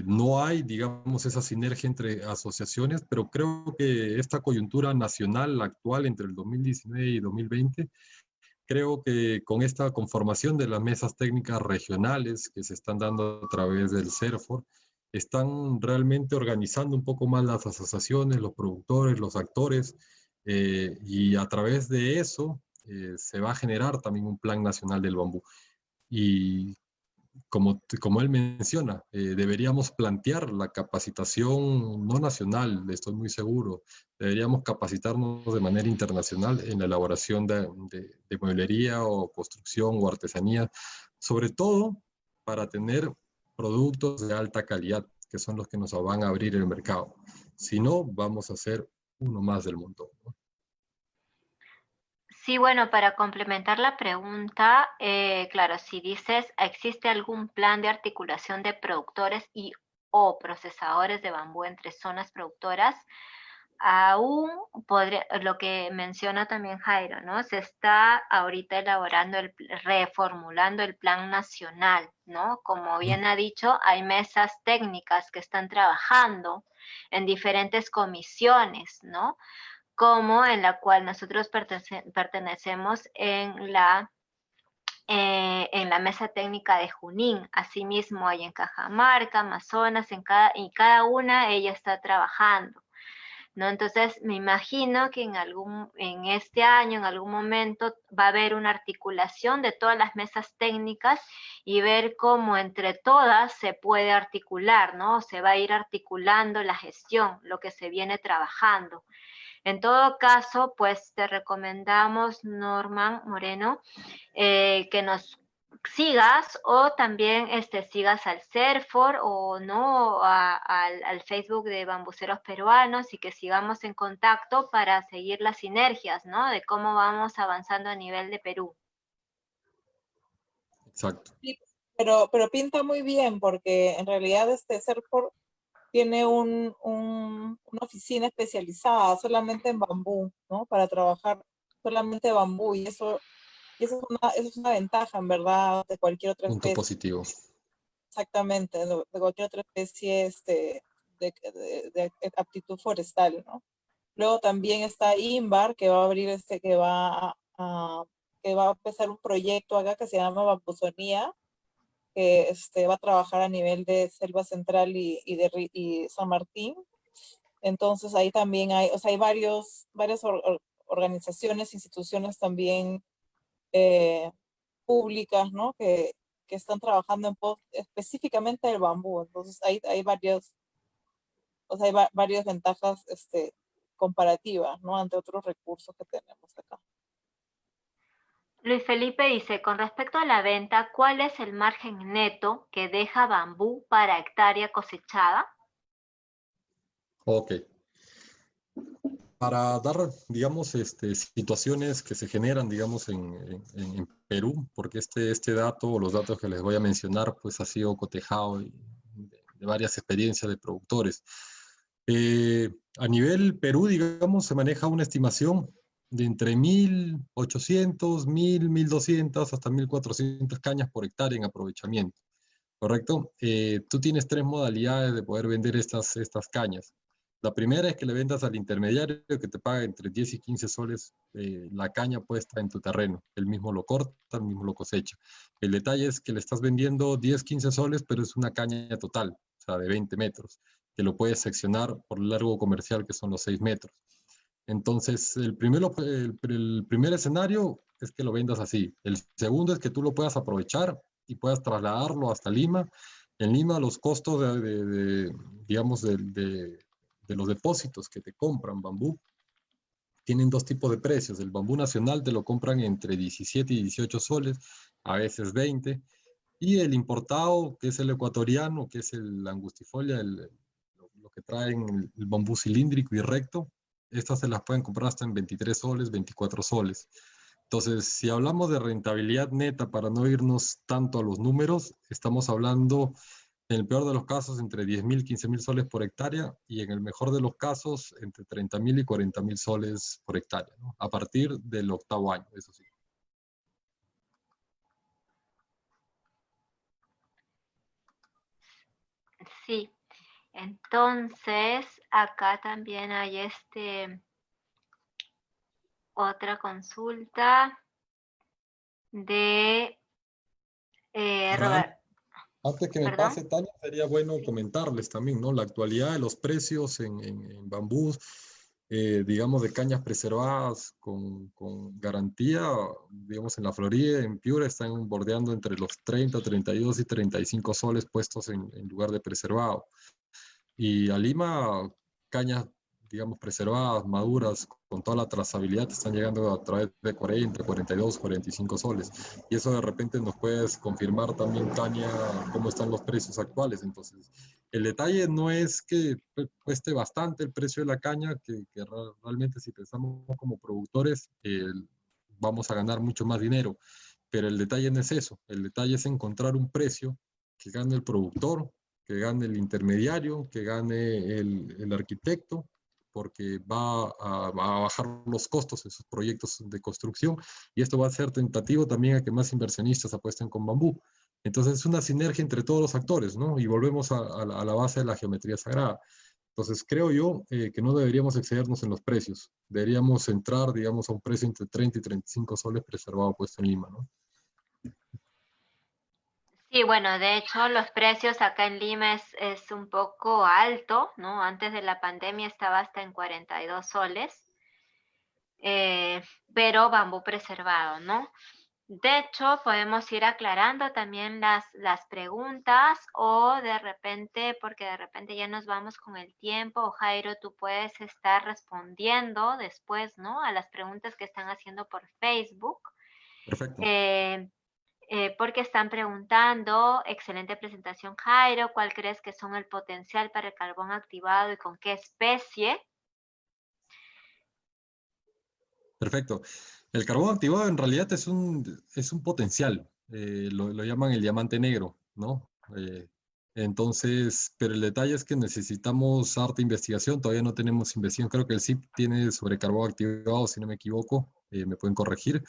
no hay, digamos, esa sinergia entre asociaciones, pero creo que esta coyuntura nacional actual entre el 2019 y 2020, creo que con esta conformación de las mesas técnicas regionales que se están dando a través del CERFOR, están realmente organizando un poco más las asociaciones, los productores, los actores, y a través de eso se va a generar también un plan nacional del bambú. Y como él menciona, deberíamos plantear la capacitación no nacional, estoy muy seguro, deberíamos capacitarnos de manera internacional en la elaboración de mueblería o construcción o artesanía, sobre todo para tener productos de alta calidad, que son los que nos van a abrir el mercado. Si no, vamos a ser uno más del montón, ¿no? Sí, bueno, para complementar la pregunta, claro, si dices, ¿existe algún plan de articulación de productores y o procesadores de bambú entre zonas productoras? Aún podría, lo que menciona también Jairo, ¿no? Se está ahorita elaborando, reformulando el plan nacional, ¿no? Como bien ha dicho, hay mesas técnicas que están trabajando en diferentes comisiones, ¿no? Como en la cual nosotros pertenecemos en la mesa técnica de Junín. Asimismo hay en Cajamarca, Amazonas, y cada una ella está trabajando, ¿no? Entonces me imagino que en este año, en algún momento, va a haber una articulación de todas las mesas técnicas y ver cómo entre todas se puede articular, ¿no? Se va a ir articulando la gestión, lo que se viene trabajando. En todo caso, pues te recomendamos, Norman Moreno, que nos sigas o también sigas al CERFOR o no al Facebook de Bambuceros Peruanos y que sigamos en contacto para seguir las sinergias, ¿no? De cómo vamos avanzando a nivel de Perú. Exacto. Sí, pero pinta muy bien porque en realidad CERFOR tiene una oficina especializada solamente en bambú, ¿no? Para trabajar solamente bambú y eso es una ventaja, en verdad, de cualquier otra Punto especie. positivo. Exactamente, de cualquier otra especie de aptitud forestal, ¿no? Luego también está INVAR, que va a abrir que va a empezar un proyecto acá que se llama Bambusonía, que va a trabajar a nivel de Selva Central y San Martín. Entonces ahí también hay, o sea, hay varias organizaciones, instituciones también públicas, ¿no? Que están trabajando específicamente el bambú. Entonces hay varias ventajas comparativas, ¿no? Ante otros recursos que tenemos acá. Luis Felipe dice, con respecto a la venta, ¿cuál es el margen neto que deja bambú para hectárea cosechada? Ok. Para dar, digamos, situaciones que se generan, digamos, en Perú, porque este dato o los datos que les voy a mencionar, pues ha sido cotejado de varias experiencias de productores. A nivel Perú, digamos, se maneja una estimación de entre 1.800, 1.200 hasta 1.400 cañas por hectárea en aprovechamiento, ¿correcto? Tú tienes tres modalidades de poder vender estas cañas. La primera es que le vendas al intermediario que te paga entre 10 y 15 soles la caña puesta en tu terreno. Él mismo lo corta, él mismo lo cosecha. El detalle es que le estás vendiendo 10, 15 soles, pero es una caña total, o sea, de 20 metros, que lo puedes seccionar por el largo comercial, que son los 6 metros. Entonces, el primer escenario es que lo vendas así. El segundo es que tú lo puedas aprovechar y puedas trasladarlo hasta Lima. En Lima los costos digamos, de los depósitos que te compran bambú tienen dos tipos de precios. El bambú nacional te lo compran entre 17 y 18 soles, a veces 20. Y el importado, que es el ecuatoriano, que es el angustifolia, lo que traen el bambú cilíndrico y recto, estas se las pueden comprar hasta en 23 soles, 24 soles. Entonces, si hablamos de rentabilidad neta, para no irnos tanto a los números, estamos hablando, en el peor de los casos, entre 10.000, 15.000 soles por hectárea, y en el mejor de los casos, entre 30.000 y 40.000 soles por hectárea, ¿no? A partir del octavo año, eso sí. Sí, entonces acá también hay otra consulta de Robert. Antes que me ¿Perdón? pase, Tania, sería bueno comentarles también, ¿no? La actualidad de los precios en bambús, digamos, de cañas preservadas con garantía, digamos, en la Florida, en Piura, están bordeando entre los 30, 32 y 35 soles puestos en lugar de preservado. Y a Lima, cañas, digamos, preservadas, maduras, con toda la trazabilidad, están llegando a través de 40, 42, 45 soles. Y eso de repente nos puedes confirmar también, Tania, cómo están los precios actuales. Entonces, el detalle no es que cueste bastante el precio de la caña, que realmente si pensamos como productores, vamos a ganar mucho más dinero. Pero el detalle no es eso. El detalle es encontrar un precio que gane el productor, que gane el intermediario, que gane el arquitecto, porque va a bajar los costos de sus proyectos de construcción, y esto va a ser tentativo también a que más inversionistas apuesten con bambú. Entonces es una sinergia entre todos los actores, ¿no? Y volvemos a la base de la geometría sagrada. Entonces creo yo que no deberíamos excedernos en los precios. Deberíamos entrar, digamos, a un precio entre 30 y 35 soles preservado puesto en Lima, ¿no? Sí, bueno, de hecho los precios acá en Lima es un poco alto, ¿no? Antes de la pandemia estaba hasta en 42 soles, pero bambú preservado, ¿no? De hecho, podemos ir aclarando también las preguntas o de repente, porque de repente ya nos vamos con el tiempo, o Jairo, tú puedes estar respondiendo después, ¿no? A las preguntas que están haciendo por Facebook. Perfecto. Porque están preguntando, excelente presentación Jairo, ¿cuál crees que son el potencial para el carbón activado y con qué especie? Perfecto. El carbón activado en realidad es un potencial, lo llaman el diamante negro, ¿no? Entonces, pero el detalle es que necesitamos harta investigación, todavía no tenemos investigación, creo que el CIP tiene sobre carbón activado, si no me equivoco, me pueden corregir,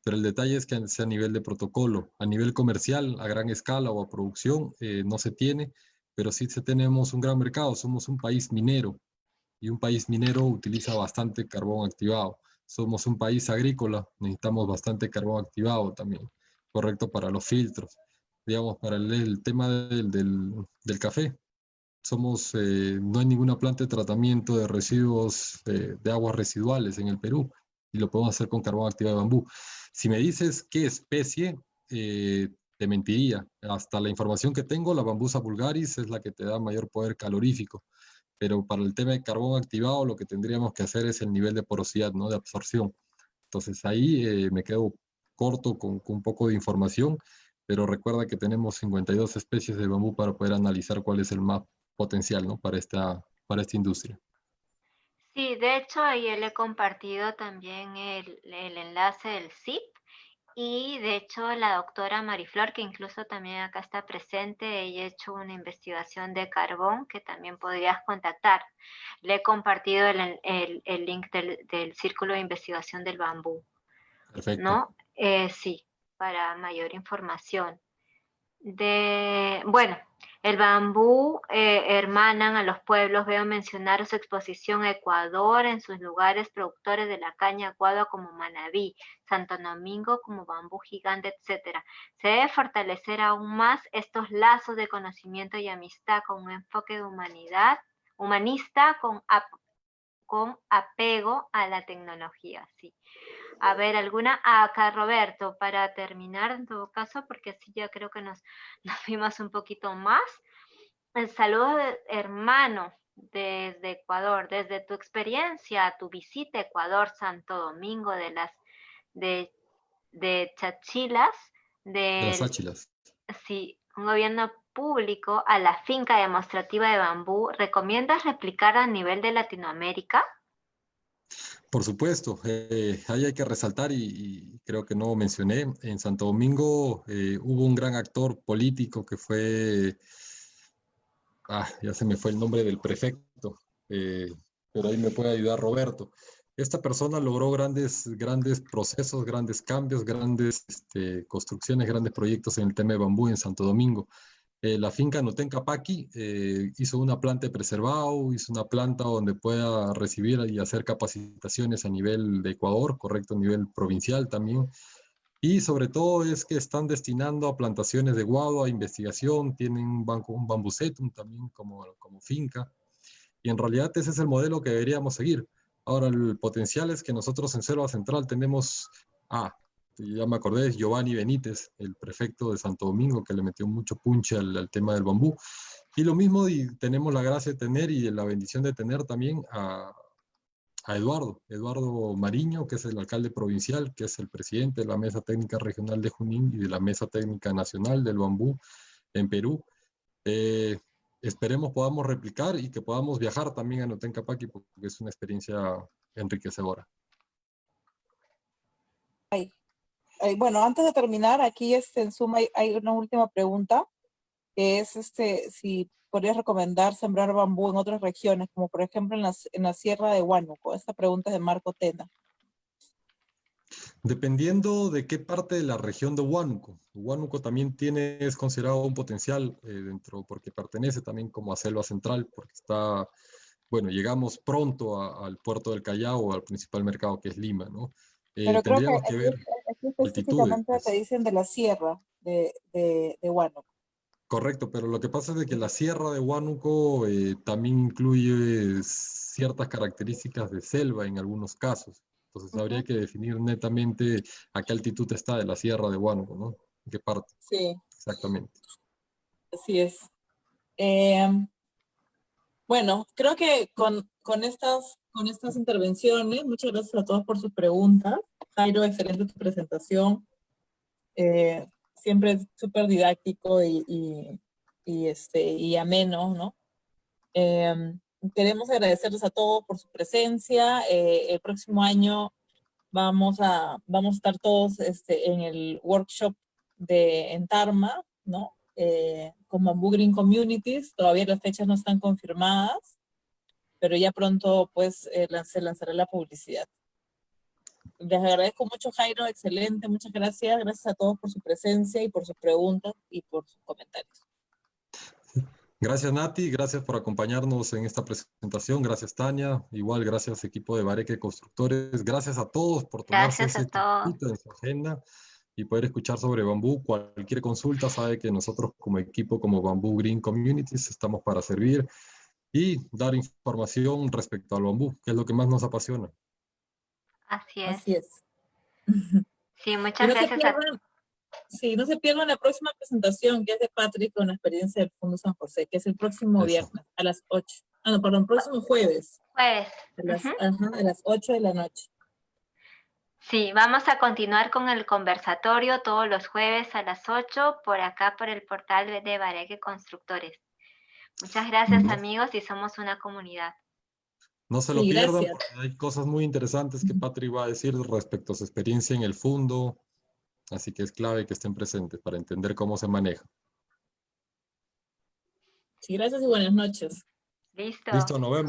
pero el detalle es que sea a nivel de protocolo, a nivel comercial, a gran escala o a producción, no se tiene, pero sí tenemos un gran mercado, somos un país minero, y un país minero utiliza bastante carbón activado. Somos un país agrícola, necesitamos bastante carbón activado también, correcto para los filtros. Digamos, para el tema del café, no hay ninguna planta de tratamiento de residuos de aguas residuales en el Perú, y lo podemos hacer con carbón activado de bambú. Si me dices qué especie, te mentiría. Hasta la información que tengo, la Bambusa vulgaris es la que te da mayor poder calorífico, pero para el tema de carbón activado lo que tendríamos que hacer es el nivel de porosidad, ¿no? De absorción. Entonces ahí me quedo corto con un poco de información, pero recuerda que tenemos 52 especies de bambú para poder analizar cuál es el más potencial, ¿no? Para esta industria. Sí, de hecho ahí le he compartido también el enlace del CIP y de hecho la doctora Mariflor, que incluso también acá está presente, ella ha hecho una investigación de carbón que también podrías contactar. Le he compartido el link del Círculo de Investigación del Bambú, Perfecto. ¿no? Sí, para mayor información. Bueno, el bambú hermanan a los pueblos, veo mencionar su exposición a Ecuador en sus lugares productores de la caña aguada como Manabí, Santo Domingo como bambú gigante, etc. Se debe fortalecer aún más estos lazos de conocimiento y amistad con un enfoque de humanista con apego a la tecnología, sí. A ver, alguna acá, Roberto, para terminar en todo caso, porque así ya creo que nos fuimos un poquito más. El saludo de hermano. desde Ecuador, desde tu experiencia, tu visita a Ecuador, Santo Domingo, de Chachilas, De las del Áchilas. sí, un gobierno público a la finca demostrativa de bambú, ¿recomiendas replicar a nivel de Latinoamérica? Por supuesto, ahí hay que resaltar y creo que no mencioné, en Santo Domingo hubo un gran actor político que fue, ya se me fue el nombre del prefecto, eh, pero ahí me puede ayudar Roberto. Esta persona logró grandes procesos, grandes cambios, grandes construcciones, grandes proyectos en el tema de bambú en Santo Domingo. La finca Nutén Capaqui hizo una planta de preservado, hizo una planta donde pueda recibir y hacer capacitaciones a nivel de Ecuador, correcto, a nivel provincial también. Y sobre todo es que están destinando a plantaciones de guado, a investigación, tienen un bambucetum también como finca. Y en realidad ese es el modelo que deberíamos seguir. Ahora, el potencial es que nosotros en Selva Central tenemos, ya me acordé, es Giovanni Benítez, el prefecto de Santo Domingo, que le metió mucho punche al tema del bambú. Y lo mismo y tenemos la gracia de tener y la bendición de tener también a Eduardo Mariño, que es el alcalde provincial, que es el presidente de la Mesa Técnica Regional de Junín y de la Mesa Técnica Nacional del Bambú en Perú. Esperemos podamos replicar y que podamos viajar también a Nutén Capaqui porque es una experiencia enriquecedora. Bueno, antes de terminar, aquí en Zoom hay una última pregunta, que es si podrías recomendar sembrar bambú en otras regiones, como por ejemplo en la Sierra de Huánuco. Esta pregunta es de Marco Tena. Dependiendo de qué parte de la región de Huánuco. Huánuco también es considerado un potencial dentro, porque pertenece también como a Selva Central, porque está, bueno, llegamos pronto al puerto del Callao, al principal mercado que es Lima, ¿no? Pero creo que Tendríamos que ver aquí altitudes. específicamente te dicen de la Sierra de Huánuco. Correcto, pero lo que pasa es de que la Sierra de Huánuco también incluye ciertas características de selva en algunos casos. Entonces habría que definir netamente a qué altitud está de la Sierra de Huánuco, ¿no? ¿En qué parte? Sí, Exactamente. así es. Bueno, creo que con estas intervenciones, muchas gracias a todos por sus preguntas. Jairo, excelente tu presentación. Siempre es súper didáctico y ameno, ¿no? Queremos agradecerles a todos por su presencia. El próximo año vamos a estar todos en el workshop en Tarma, ¿no? Con Bamboo Green Communities. Todavía las fechas no están confirmadas, pero ya pronto pues se lanzará la publicidad. Les agradezco mucho, Jairo, excelente, muchas gracias. Gracias a todos por su presencia y por sus preguntas y por sus comentarios. Gracias, Nati, gracias por acompañarnos en esta presentación. Gracias, Tania. Igual, gracias, equipo de Bareque Constructores. Gracias a todos por tomarse Gracias a ese todos. tiempito en su agenda y poder escuchar sobre bambú. Cualquier consulta sabe que nosotros como equipo, como Bamboo Green Communities, estamos para servir y dar información respecto al bambú, que es lo que más nos apasiona. Así es. Así es. Sí, Y muchas no se gracias pierdan, sí, no se pierdan la próxima presentación, que es de Patrick con la experiencia del Fondo San José, que es el próximo Eso. viernes a las 8. Ah, no, perdón, próximo jueves. Jueves. A las 8 de la noche. Sí, vamos a continuar con el conversatorio todos los jueves a las 8 por acá por el portal de Bareque Constructores. Muchas gracias, amigos, y somos una comunidad. No se lo pierdan, porque hay cosas muy interesantes que Patrick va a decir respecto a su experiencia en el fondo, así que es clave que estén presentes para entender cómo se maneja. Sí, gracias y buenas noches. Listo. Listo, nos vemos.